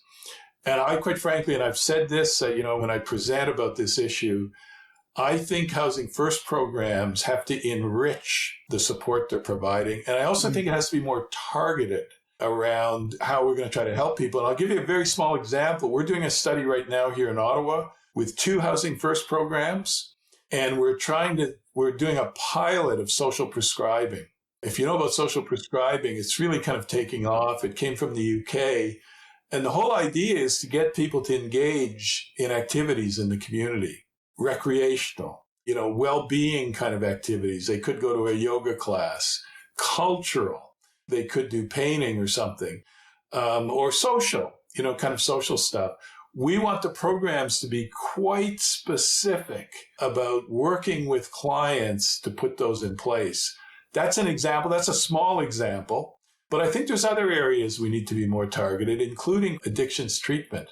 [SPEAKER 2] And I, quite frankly, and I've said this, when I present about this issue, I think Housing First programs have to enrich the support they're providing. And I also think it has to be more targeted around how we're going to try to help people. And I'll give you a very small example. We're doing a study right now here in Ottawa with 2 Housing First programs. And we're doing a pilot of social prescribing. If you know about social prescribing, it's really kind of taking off. It came from the UK. And the whole idea is to get people to engage in activities in the community, recreational, well-being kind of activities. They could go to a yoga class, cultural. They could do painting or something, or social, kind of social stuff. We want the programs to be quite specific about working with clients to put those in place. That's an example. That's a small example. But I think there's other areas we need to be more targeted, including addictions treatment.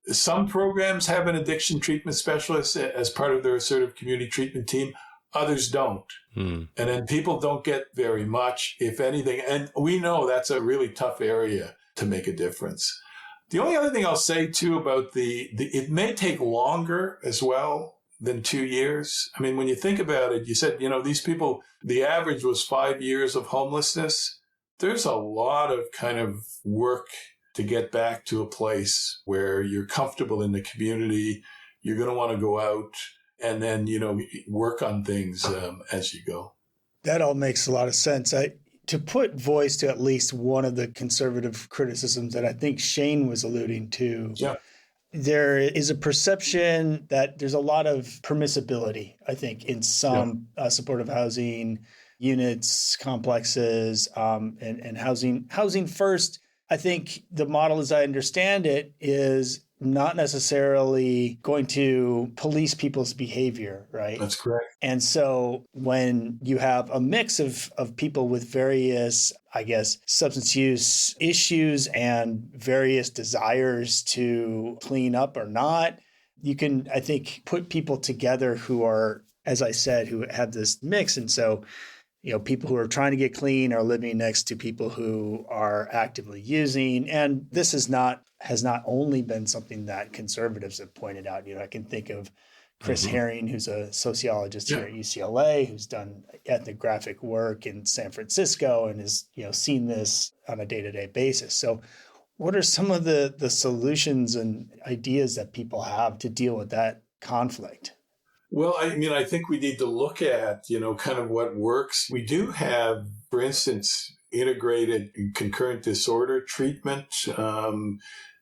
[SPEAKER 2] Some programs have an addiction treatment specialist as part of their assertive community treatment team. Others don't. And then people don't get very much, if anything. And we know that's a really tough area to make a difference. The only other thing I'll say, too, about it may take longer as well than 2 years. I mean, when you think about it, you said, these people, the average was 5 years of homelessness. There's a lot of kind of work to get back to a place where you're comfortable in the community. You're going to want to go out and then, work on things as you go.
[SPEAKER 3] That all makes a lot of sense. To put voice to at least one of the conservative criticisms that I think Shane was alluding to, there is a perception that there's a lot of permissibility, I think, in some supportive housing units, complexes, and housing first. I think the model, as I understand it, is not necessarily going to police people's behavior, right?
[SPEAKER 2] That's correct.
[SPEAKER 3] And so when you have a mix of people with various, substance use issues and various desires to clean up or not, you can, I think, put people together who are, as I said, who have this mix. And so, people who are trying to get clean are living next to people who are actively using. And this has not only been something that conservatives have pointed out. I can think of Chris Herring, who's a sociologist here at UCLA, who's done ethnographic work in San Francisco and has, seen this on a day-to-day basis. So what are some of the solutions and ideas that people have to deal with that conflict?
[SPEAKER 2] Well, I think we need to look at, kind of what works. We do have, for instance, integrated concurrent disorder treatment,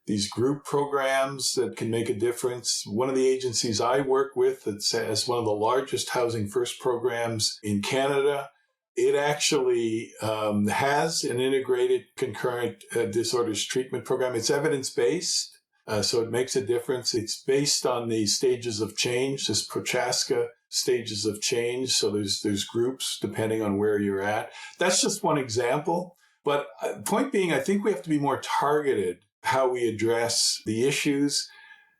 [SPEAKER 2] these group programs that can make a difference. One of the agencies I work with that has one of the largest Housing First programs in Canada, it actually has an integrated concurrent disorders treatment program. It's evidence-based. So it makes a difference. It's based on the stages of change, this Prochaska stages of change. So there's groups depending on where you're at. That's just one example. But point being, I think we have to be more targeted how we address the issues.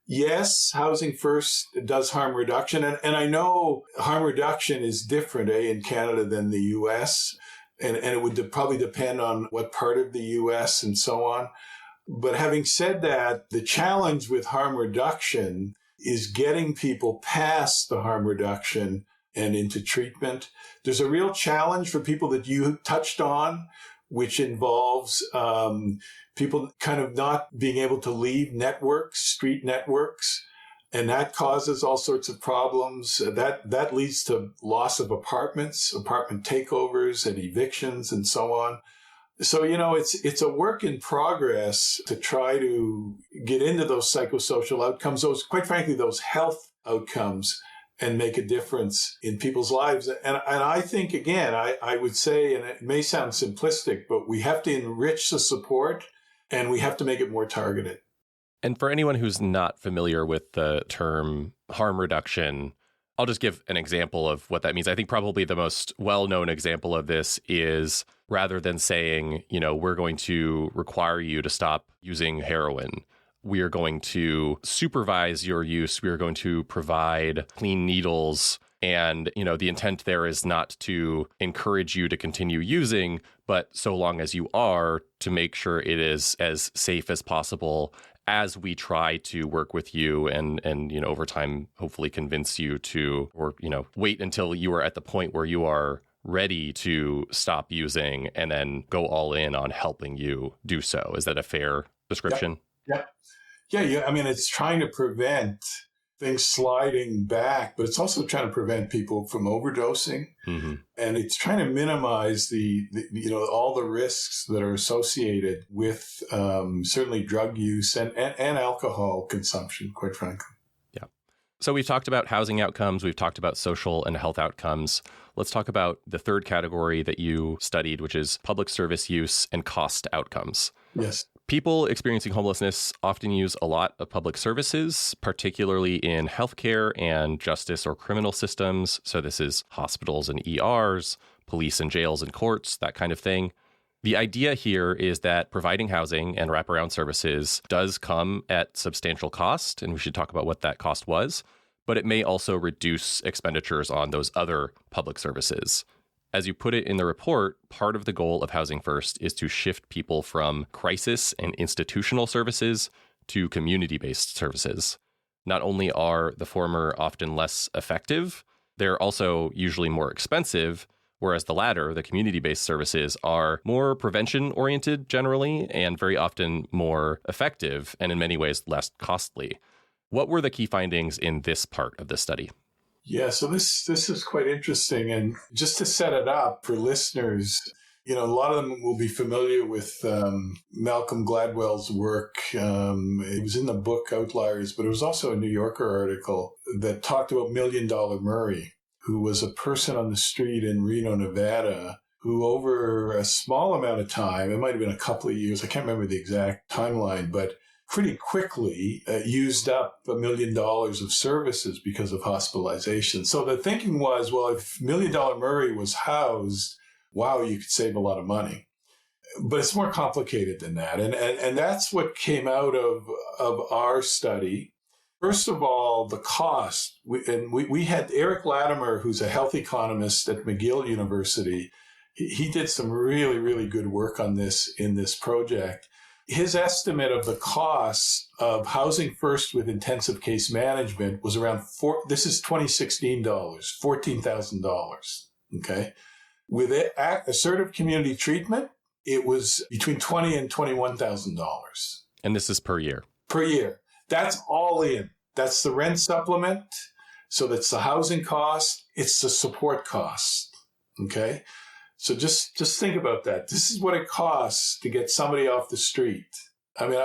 [SPEAKER 2] Yes, Housing First does harm reduction. And I know harm reduction is different in Canada than the U.S., and it would probably depend on what part of the U.S. and so on. But having said that, the challenge with harm reduction is getting people past the harm reduction and into treatment. There's a real challenge for people that you touched on, which involves people kind of not being able to leave networks, street networks, and that causes all sorts of problems. That leads to loss of apartments, apartment takeovers and evictions and so on. So, it's a work in progress to try to get into those psychosocial outcomes, quite frankly, those health outcomes, and make a difference in people's lives. And I think, again, I would say, and it may sound simplistic, but we have to enrich the support and we have to make it more targeted.
[SPEAKER 1] And for anyone who's not familiar with the term harm reduction, I'll just give an example of what that means. I think probably the most well-known example of this is, rather than saying, we're going to require you to stop using heroin, we are going to supervise your use. We are going to provide clean needles. And, the intent there is not to encourage you to continue using, but so long as you are, to make sure it is as safe as possible as we try to work with you and over time, hopefully convince you to, or, wait until you are at the point where you are ready to stop using and then go all in on helping you do so. Is that a fair description?
[SPEAKER 2] Yeah. I mean, it's trying to prevent things sliding back, but it's also trying to prevent people from overdosing. Mm-hmm. And it's trying to minimize the all the risks that are associated with certainly drug use and alcohol consumption, quite frankly.
[SPEAKER 1] Yeah. So we've talked about housing outcomes. We've talked about social and health outcomes. Let's talk about the third category that you studied, which is public service use and cost outcomes.
[SPEAKER 2] Yes.
[SPEAKER 1] People experiencing homelessness often use a lot of public services, particularly in healthcare and justice or criminal systems. So this is hospitals and ERs, police and jails and courts, that kind of thing. The idea here is that providing housing and wraparound services does come at substantial cost, and we should talk about what that cost was, but it may also reduce expenditures on those other public services. As you put it in the report, part of the goal of Housing First is to shift people from crisis and institutional services to community-based services. Not only are the former often less effective, they're also usually more expensive, whereas the latter, the community-based services, are more prevention-oriented generally and very often more effective and in many ways less costly. What were the key findings in this part of the study?
[SPEAKER 2] Yeah, so this is quite interesting. And just to set it up for listeners, a lot of them will be familiar with Malcolm Gladwell's work. It was in the book Outliers, but it was also a New Yorker article that talked about $1 Million Murray, who was a person on the street in Reno, Nevada, who over a small amount of time, it might have been a couple of years, I can't remember the exact timeline, but pretty quickly used up $1 million of services because of hospitalization. So the thinking was, well, if $1 Million Murray was housed, wow, you could save a lot of money. But it's more complicated than that. And that's what came out of our study. First of all, the cost. We had Eric Latimer, who's a health economist at McGill University. He did some really, really good work on this in this project. His estimate of the cost of Housing First with intensive case management was around this is 2016 dollars, $14,000. Okay. With assertive community treatment, it was between $20,000 and $21,000.
[SPEAKER 1] And this is per year?
[SPEAKER 2] Per year. That's all in. That's the rent supplement. So that's the housing cost. It's the support cost. Okay. So just think about that. This is what it costs to get somebody off the street. I mean,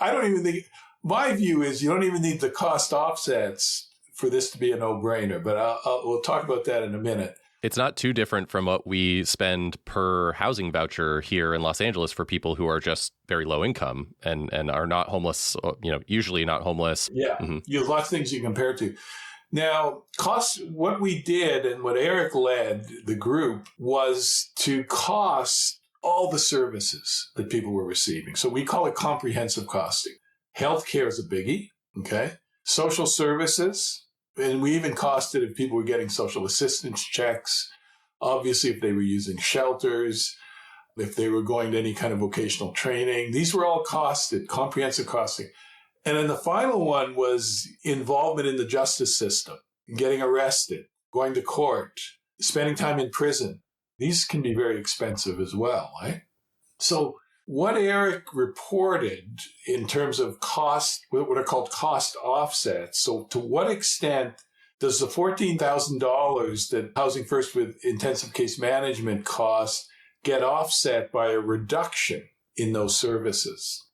[SPEAKER 2] I don't even think, my view is you don't even need the cost offsets for this to be a no-brainer, but we'll talk about that in a minute.
[SPEAKER 1] It's not too different from what we spend per housing voucher here in Los Angeles for people who are just very low income and are not homeless, usually not homeless.
[SPEAKER 2] Yeah, mm-hmm. You have lots of things you compare to. Now, what we did and what Eric led the group was to cost all the services that people were receiving. So we call it comprehensive costing. Healthcare is a biggie, okay? Social services, and we even costed if people were getting social assistance checks, obviously if they were using shelters, if they were going to any kind of vocational training. These were all costed, comprehensive costing. And then the final one was involvement in the justice system, getting arrested, going to court, spending time in prison. These can be very expensive as well, right? So what Eric reported in terms of cost, what are called cost offsets. So to what extent does the $14,000 that Housing First with intensive case management cost get offset by a reduction in those services?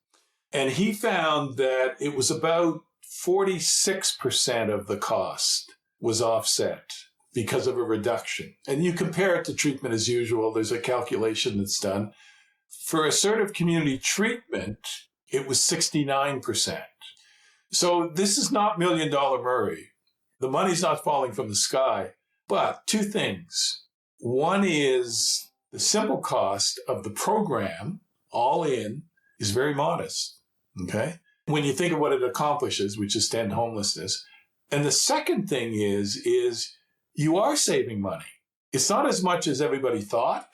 [SPEAKER 2] And he found that it was about 46% of the cost was offset because of a reduction. And you compare it to treatment as usual. There's a calculation that's done. For assertive community treatment, it was 69%. So this is not $1 Million Murray. The money's not falling from the sky. But two things. One is the simple cost of the program, all in, is very modest. Okay? When you think of what it accomplishes, which is to end homelessness. And the second thing is you are saving money. It's not as much as everybody thought,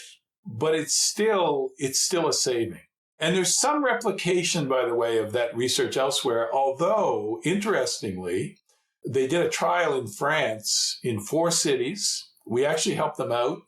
[SPEAKER 2] but it's still a saving. And there's some replication, by the way, of that research elsewhere, although, interestingly, they did a trial in France in 4 cities. We actually helped them out,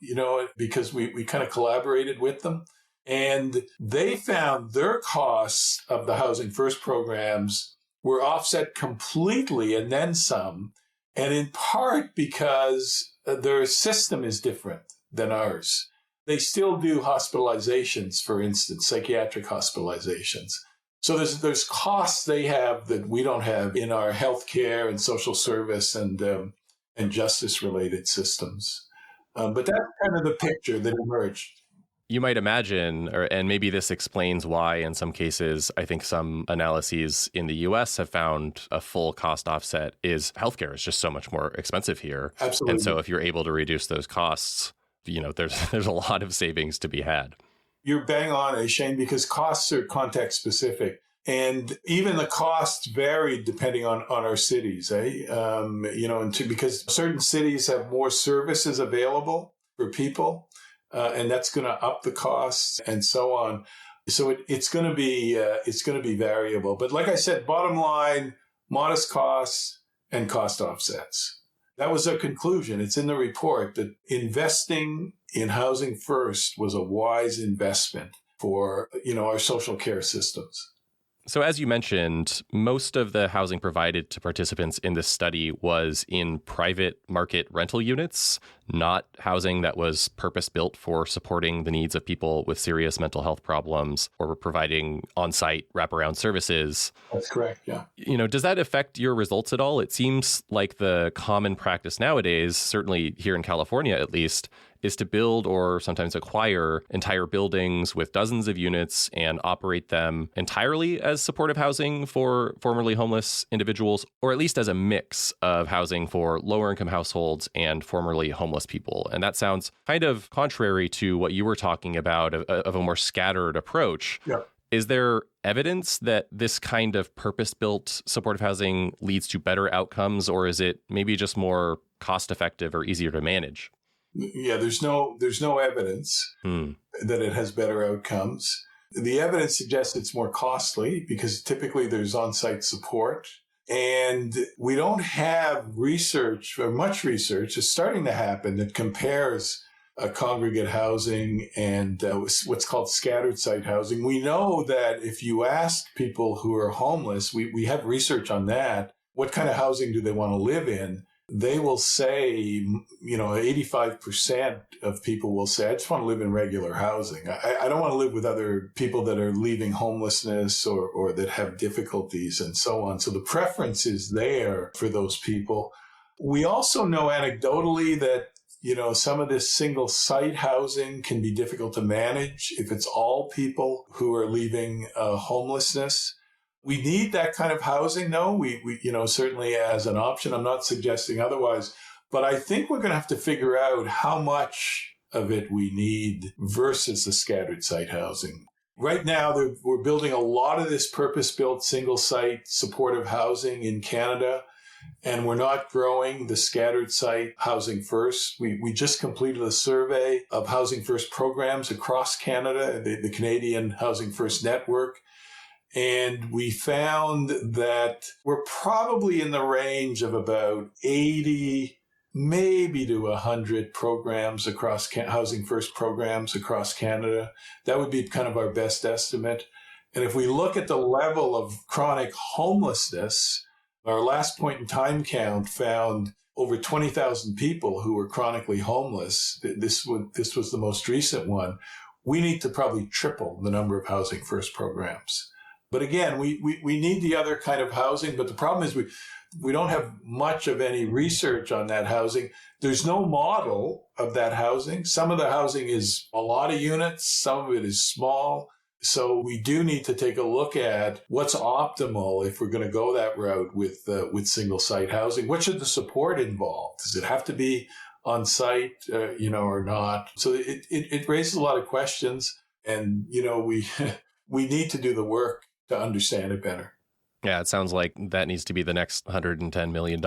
[SPEAKER 2] because we kind of collaborated with them. And they found their costs of the Housing First programs were offset completely and then some, and in part because their system is different than ours. They still do hospitalizations, for instance, psychiatric hospitalizations. So there's costs they have that we don't have in our healthcare and social service and justice-related systems. But that's kind of the picture that emerged.
[SPEAKER 1] You might imagine, and maybe this explains why in some cases, I think some analyses in the US have found a full cost offset is healthcare is just so much more expensive here.
[SPEAKER 2] Absolutely.
[SPEAKER 1] And so if you're able to reduce those costs, there's a lot of savings to be had.
[SPEAKER 2] You're bang on, Shane, because costs are context specific. And even the costs vary depending on our cities, because certain cities have more services available for people. And that's going to up the costs and so on. So it's going to be variable. But like I said, bottom line, modest costs and cost offsets. That was a conclusion. It's in the report that investing in Housing First was a wise investment for, our social care systems.
[SPEAKER 1] So as you mentioned, most of the housing provided to participants in this study was in private market rental units, not housing that was purpose-built for supporting the needs of people with serious mental health problems or providing on-site wraparound services.
[SPEAKER 2] That's correct, yeah.
[SPEAKER 1] Does that affect your results at all? It seems like the common practice nowadays, certainly here in California at least, is to build or sometimes acquire entire buildings with dozens of units and operate them entirely as supportive housing for formerly homeless individuals, or at least as a mix of housing for lower income households and formerly homeless people. And that sounds kind of contrary to what you were talking about of a more scattered approach.
[SPEAKER 2] Yeah.
[SPEAKER 1] Is there evidence that this kind of purpose-built supportive housing leads to better outcomes, or is it maybe just more cost-effective or easier to manage?
[SPEAKER 2] Yeah, there's no evidence that it has better outcomes. The evidence suggests it's more costly because typically there's on-site support. And we don't have research, or much research is starting to happen that compares congregate housing and what's called scattered site housing. We know that if you ask people who are homeless, we have research on that, what kind of housing do they want to live in? They will say, 85% of people will say, I just want to live in regular housing. I don't want to live with other people that are leaving homelessness or that have difficulties and so on. So the preference is there for those people. We also know anecdotally that, some of this single site housing can be difficult to manage if it's all people who are leaving homelessness. We need that kind of housing, though. We certainly as an option. I'm not suggesting otherwise, but I think we're going to have to figure out how much of it we need versus the scattered site housing. Right now, we're building a lot of this purpose-built single-site supportive housing in Canada, and we're not growing the scattered site housing first. We just completed a survey of housing first programs across Canada, the Canadian Housing First Network, and we found that we're probably in the range of about 80, maybe to 100 programs across housing first programs across Canada. That would be kind of our best estimate. And if we look at the level of chronic homelessness, our last point in time count found over 20,000 people who were chronically homeless. This was the most recent one. We need to probably triple the number of housing first programs. But again, we need the other kind of housing. But the problem is we don't have much of any research on that housing. There's no model of that housing. Some of the housing is a lot of units. Some of it is small. So we do need to take a look at what's optimal if we're going to go that route with single site housing. What should the support involve? Does it have to be on site, or not? So it raises a lot of questions, and we need to do the work to understand it better.
[SPEAKER 1] Yeah, it sounds like that needs to be the next $110 million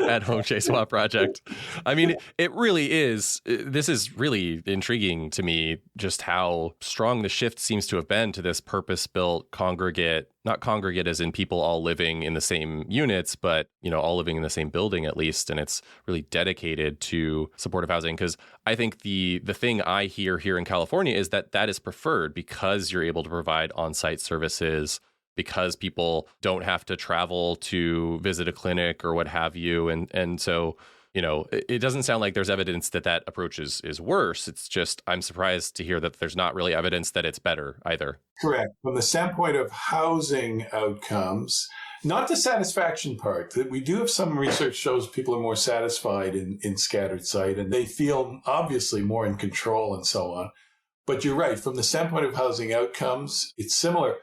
[SPEAKER 1] at-home Chase Swap project. I mean, it really is. This is really intriguing to me, just how strong the shift seems to have been to this purpose-built congregate, not congregate as in people all living in the same units, but, all living in the same building at least. And it's really dedicated to supportive housing, because I think the thing I hear here in California is that is preferred because you're able to provide on-site services, because people don't have to travel to visit a clinic or what have you. And so, it doesn't sound like there's evidence that approach is worse. It's just, I'm surprised to hear that there's not really evidence that it's better either.
[SPEAKER 2] Correct. From the standpoint of housing outcomes, not the satisfaction part, that we do have some research shows people are more satisfied in scattered site, and they feel obviously more in control and so on. But you're right. From the standpoint of housing outcomes, it's similar.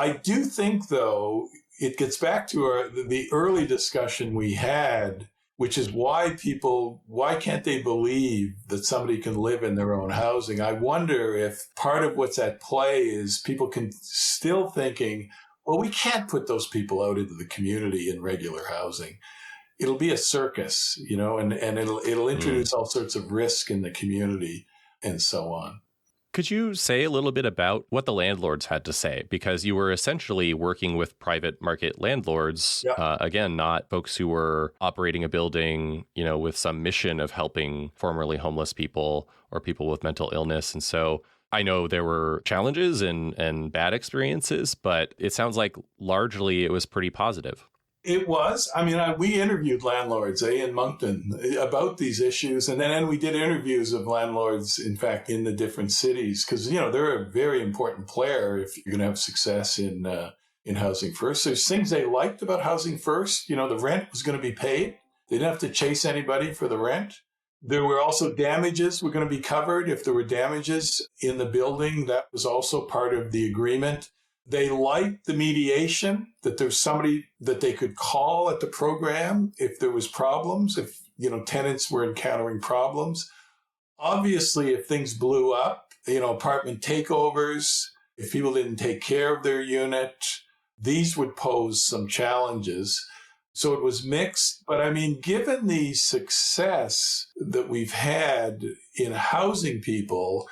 [SPEAKER 2] I do think, though, it gets back to the early discussion we had, which is why can't they believe that somebody can live in their own housing? I wonder if part of what's at play is people can still thinking, well, we can't put those people out into the community in regular housing. It'll be a circus, and it'll introduce all sorts of risk in the community and so on.
[SPEAKER 1] Could you say a little bit about what the landlords had to say? Because you were essentially working with private market landlords, again, not folks who were operating a building, with some mission of helping formerly homeless people or people with mental illness. And so I know there were challenges and bad experiences, but it sounds like largely it was pretty positive.
[SPEAKER 2] It was. I mean, we interviewed landlords in Moncton about these issues. And then we did interviews of landlords, in fact, in the different cities, because, they're a very important player if you're going to have success in Housing First. There's things they liked about Housing First. The rent was going to be paid. They didn't have to chase anybody for the rent. There were also damages were going to be covered. If there were damages in the building, that was also part of the agreement. They liked the mediation, that there's somebody that they could call at the program if there was problems, if, tenants were encountering problems. Obviously, if things blew up, apartment takeovers, if people didn't take care of their unit, these would pose some challenges. So it was mixed. But I mean, given the success that we've had in housing people,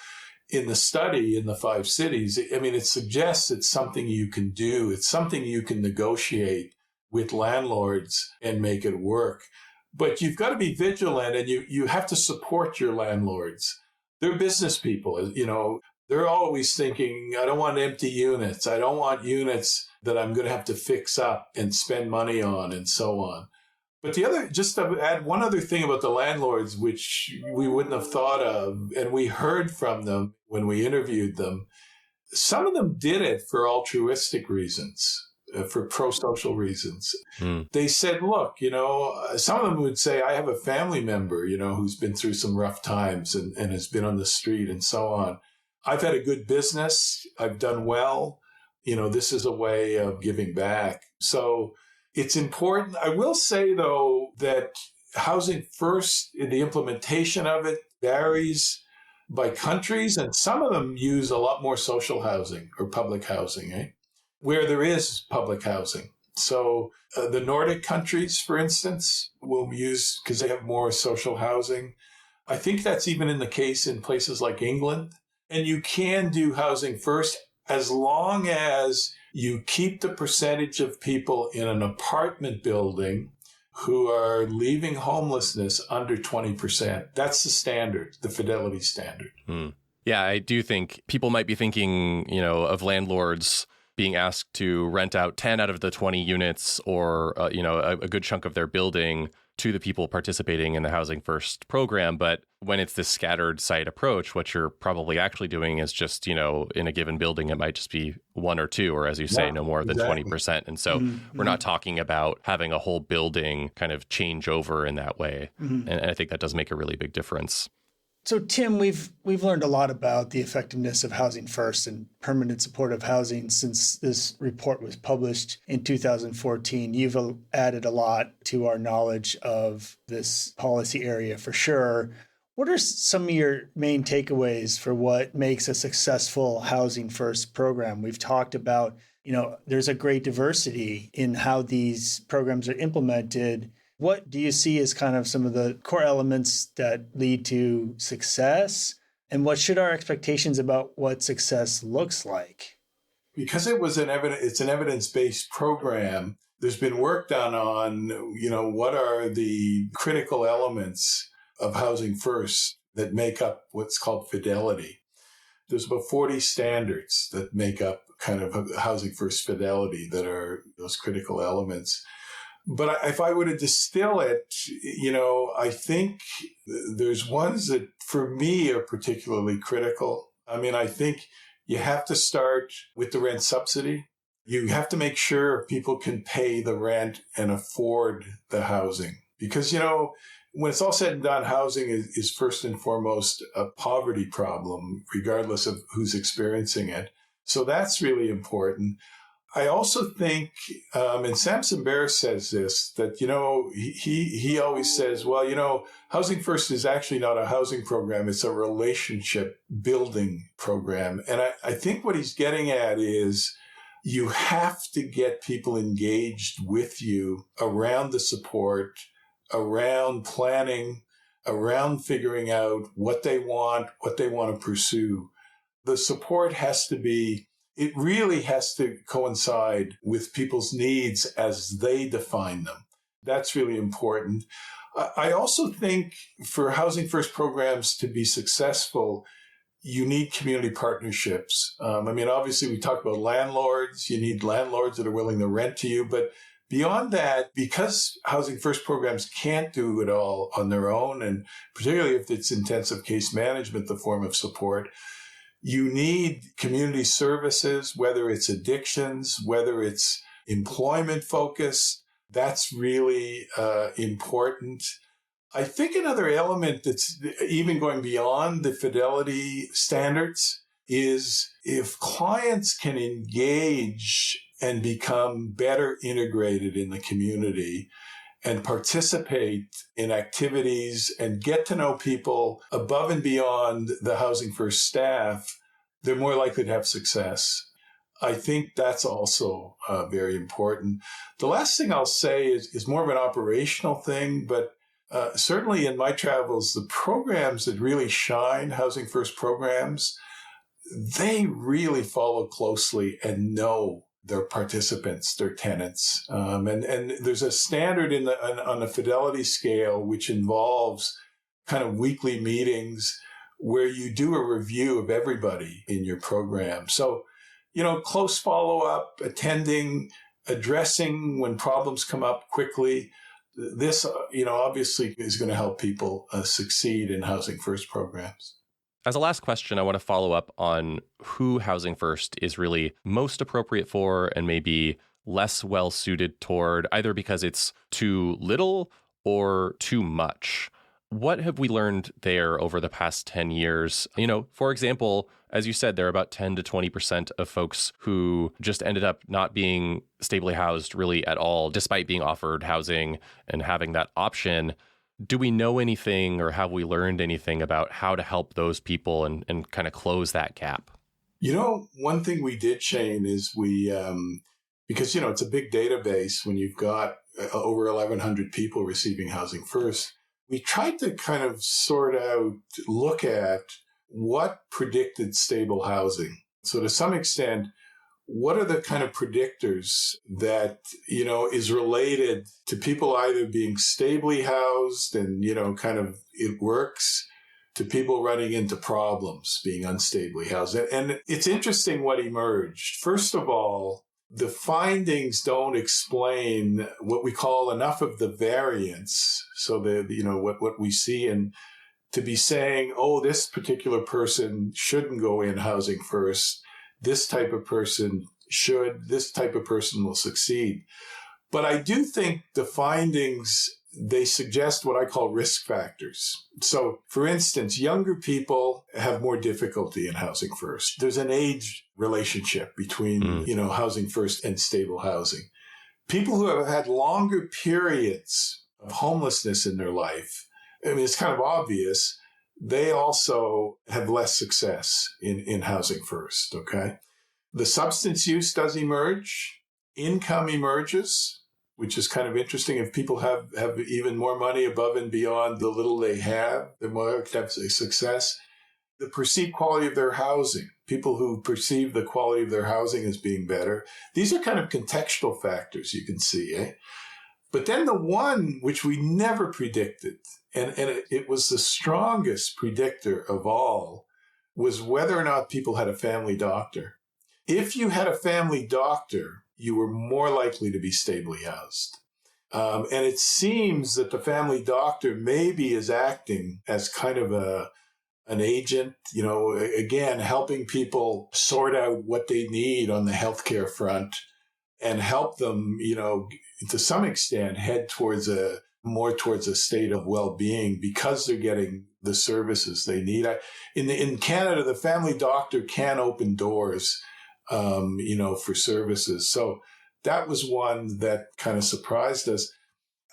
[SPEAKER 2] in the study in the 5 cities, I mean, it suggests it's something you can do. It's something you can negotiate with landlords and make it work. But you've got to be vigilant, and you have to support your landlords. They're business people, they're always thinking, I don't want empty units. I don't want units that I'm going to have to fix up and spend money on and so on. But just to add one other thing about the landlords, which we wouldn't have thought of, and we heard from them when we interviewed them, some of them did it for altruistic reasons, for pro-social reasons. They said, look, some of them would say, I have a family member, who's been through some rough times and has been on the street and so on. I've had a good business. I've done well. This is a way of giving back. So it's important. I will say, though, that Housing First, in the implementation of it, varies by countries, and some of them use a lot more social housing or public housing, where there is public housing. So the Nordic countries, for instance, will use, because they have more social housing. I think that's even in the case in places like England. And you can do housing first as long as you keep the percentage of people in an apartment building who are leaving homelessness under 20%. That's the standard, the fidelity standard.
[SPEAKER 1] Yeah, I do think people might be thinking, of landlords being asked to rent out 10 out of the 20 units or, a good chunk of their building to the people participating in the Housing First program. But when it's this scattered site approach, what you're probably actually doing is just, in a given building, it might just be one or two, or as you say, no more than 20%. And so we're not talking about having a whole building kind of change over in that way. And I think that does make a really big difference.
[SPEAKER 3] So, Tim, we've learned a lot about the effectiveness of Housing First and permanent supportive housing since this report was published in 2014. You've added a lot to our knowledge of this policy area for sure. What are some of your main takeaways for what makes a successful Housing First program? We've talked about, there's a great diversity in how these programs are implemented. What do you see as kind of some of the core elements that lead to success? And what should our expectations about what success looks like?
[SPEAKER 2] Because it's an evidence-based program, there's been work done on, what are the critical elements of Housing First that make up what's called fidelity. There's about 40 standards that make up kind of Housing First fidelity that are those critical elements. But if I were to distill it, I think there's ones that for me are particularly critical. I mean, I think you have to start with the rent subsidy. You have to make sure people can pay the rent and afford the housing. Because, when it's all said and done, housing is first and foremost a poverty problem, regardless of who's experiencing it. So that's really important. I also think, and Samson Bear says this, that, he always says, well, Housing First is actually not a housing program. It's a relationship building program. And I think what he's getting at is you have to get people engaged with you around the support, around planning, around figuring out what they want to pursue. The support it really has to coincide with people's needs as they define them. That's really important. I also think for Housing First programs to be successful, you need community partnerships. Obviously we talk about landlords. You need landlords that are willing to rent to you. But beyond that, because Housing First programs can't do it all on their own, and particularly if it's intensive case management, the form of support, you need community services, whether it's addictions, whether it's employment focus. That's really important. I think another element that's even going beyond the fidelity standards is if clients can engage and become better integrated in the community and participate in activities and get to know people above and beyond the Housing First staff, they're more likely to have success. I think that's also very important. The last thing I'll say is more of an operational thing, but certainly in my travels, the programs that really shine, Housing First programs, they really follow closely and know their participants, their tenants. And there's a standard on the fidelity scale, which involves kind of weekly meetings where you do a review of everybody in your program. So, close follow-up, attending, addressing when problems come up quickly. This, obviously is going to help people succeed in Housing First programs.
[SPEAKER 1] As a last question, I want to follow up on who Housing First is really most appropriate for and maybe less well suited toward, either because it's too little or too much. What have we learned there over the past 10 years? For example, as you said, there are about 10 to 20% of folks who just ended up not being stably housed really at all, despite being offered housing and having that option. Do we know anything or have we learned anything about how to help those people and kind of close that gap?
[SPEAKER 2] One thing we did, Shane, is because, it's a big database when you've got over 1,100 people receiving Housing First, we tried to kind of look at what predicted stable housing. So to some extent, what are the kind of predictors that, is related to people either being stably housed and, kind of it works, to people running into problems being unstably housed. And it's interesting what emerged. First of all, the findings don't explain what we call enough of the variance. So what we see, and to be saying, oh, this particular person shouldn't go in Housing First. This type of person should, this type of person will succeed. But I do think the findings, they suggest what I call risk factors. So, for instance, younger people have more difficulty in Housing First. There's an age relationship between, Housing First and stable housing. People who have had longer periods of homelessness in their life, it's kind of obvious, they also have less success in Housing First, okay? The substance use does emerge. Income emerges, which is kind of interesting. If people have even more money above and beyond the little they have, they're more likely to have success. The perceived quality of their housing, people who perceive the quality of their housing as being better. These are kind of contextual factors you can see, eh? But then the one which we never predicted, and it was the strongest predictor of all, was whether or not people had a family doctor. If you had a family doctor, you were more likely to be stably housed. And it seems that the family doctor maybe is acting as kind of an agent, again, helping people sort out what they need on the healthcare front and help them, to some extent, head more towards a state of well-being because they're getting the services they need. In Canada, the family doctor can open doors, for services. So that was one that kind of surprised us.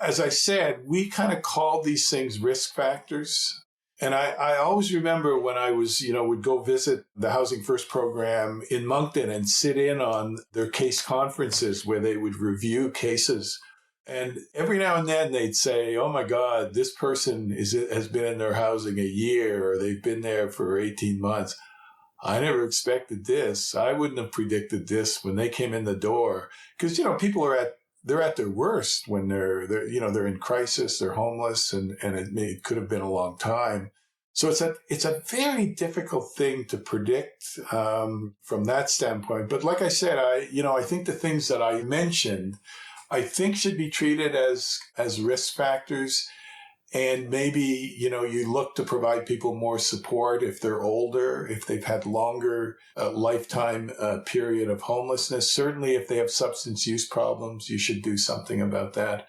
[SPEAKER 2] As I said, we kind of called these things risk factors. And I always remember when I was, would go visit the Housing First program in Moncton and sit in on their case conferences where they would review cases. And every now and then they'd say, oh my God, this person has been in their housing a year, or they've been there for 18 months. I never expected this. I wouldn't have predicted this when they came in the door. Because, people they're at their worst when they're in crisis, they're homeless, and it could have been a long time. So it's a very difficult thing to predict from that standpoint. But like I said, I think the things that I mentioned, I think should be treated as risk factors. And maybe, you look to provide people more support if they're older, if they've had longer lifetime period of homelessness. Certainly, if they have substance use problems, you should do something about that.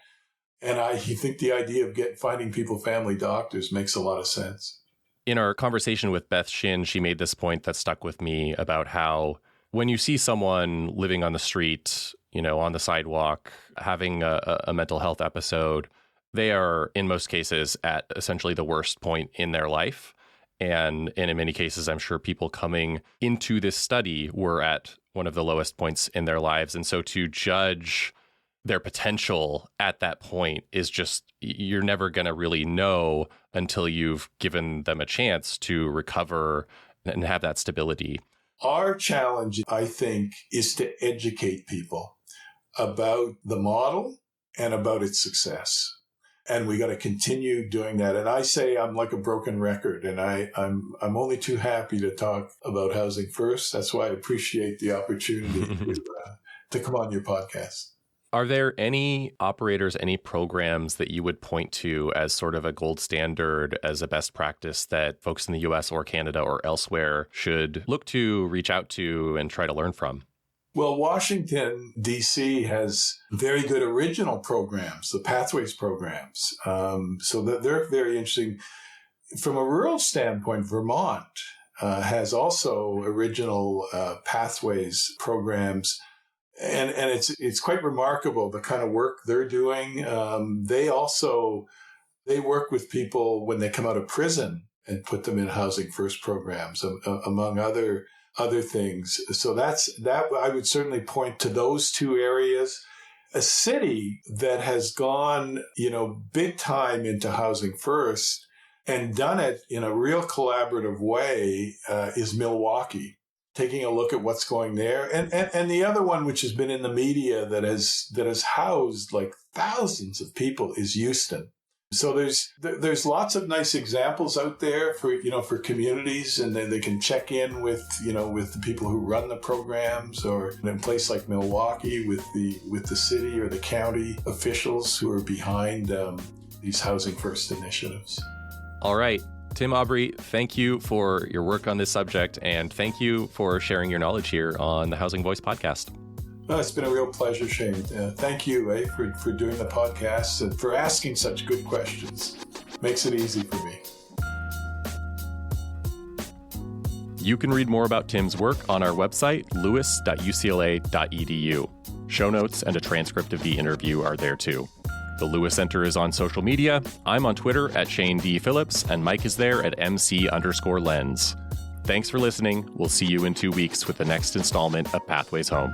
[SPEAKER 2] And I think the idea of finding people family doctors makes a lot of sense.
[SPEAKER 1] In our conversation with Beth Shin, she made this point that stuck with me about how when you see someone living on the street, on the sidewalk, having a mental health episode, they are, in most cases, at essentially the worst point in their life. And in many cases, I'm sure people coming into this study were at one of the lowest points in their lives. And so to judge their potential at that point is just, you're never going to really know until you've given them a chance to recover and have that stability.
[SPEAKER 2] Our challenge, I think, is to educate people about the model and about its success. And we got to continue doing that. And I say I'm like a broken record, and I'm only too happy to talk about Housing First. That's why I appreciate the opportunity to come on your podcast.
[SPEAKER 1] Are there any operators, any programs that you would point to as sort of a gold standard, as a best practice that folks in the US or Canada or elsewhere should look to, reach out to, and try to learn from?
[SPEAKER 2] Well, Washington, D.C. has very good original programs, the Pathways programs. So they're very interesting. From a rural standpoint, Vermont has also original Pathways programs. And it's quite remarkable, the kind of work they're doing. They also They work with people when they come out of prison and put them in housing first programs, among other things. So that I would certainly point to those two areas. A city that has gone, big time into housing first and done it in a real collaborative way is Milwaukee. Taking a look at what's going there. And the other one, which has been in the media that has housed like thousands of people, is Houston. So there's lots of nice examples out there for communities, and then they can check in with the people who run the programs, or in a place like Milwaukee with the city or the county officials who are behind these housing first initiatives.
[SPEAKER 1] All right. Tim Aubry, thank you for your work on this subject, and thank you for sharing your knowledge here on the Housing Voice podcast.
[SPEAKER 2] Well, it's been a real pleasure, Shane. Thank you, for doing the podcast and for asking such good questions. Makes it easy for me.
[SPEAKER 1] You can read more about Tim's work on our website, lewis.ucla.edu. Show notes and a transcript of the interview are there too. The Lewis Center is on social media. I'm on Twitter at Shane D. Phillips, and Mike is there at MC_lens. Thanks for listening. We'll see you in 2 weeks with the next installment of Pathways Home.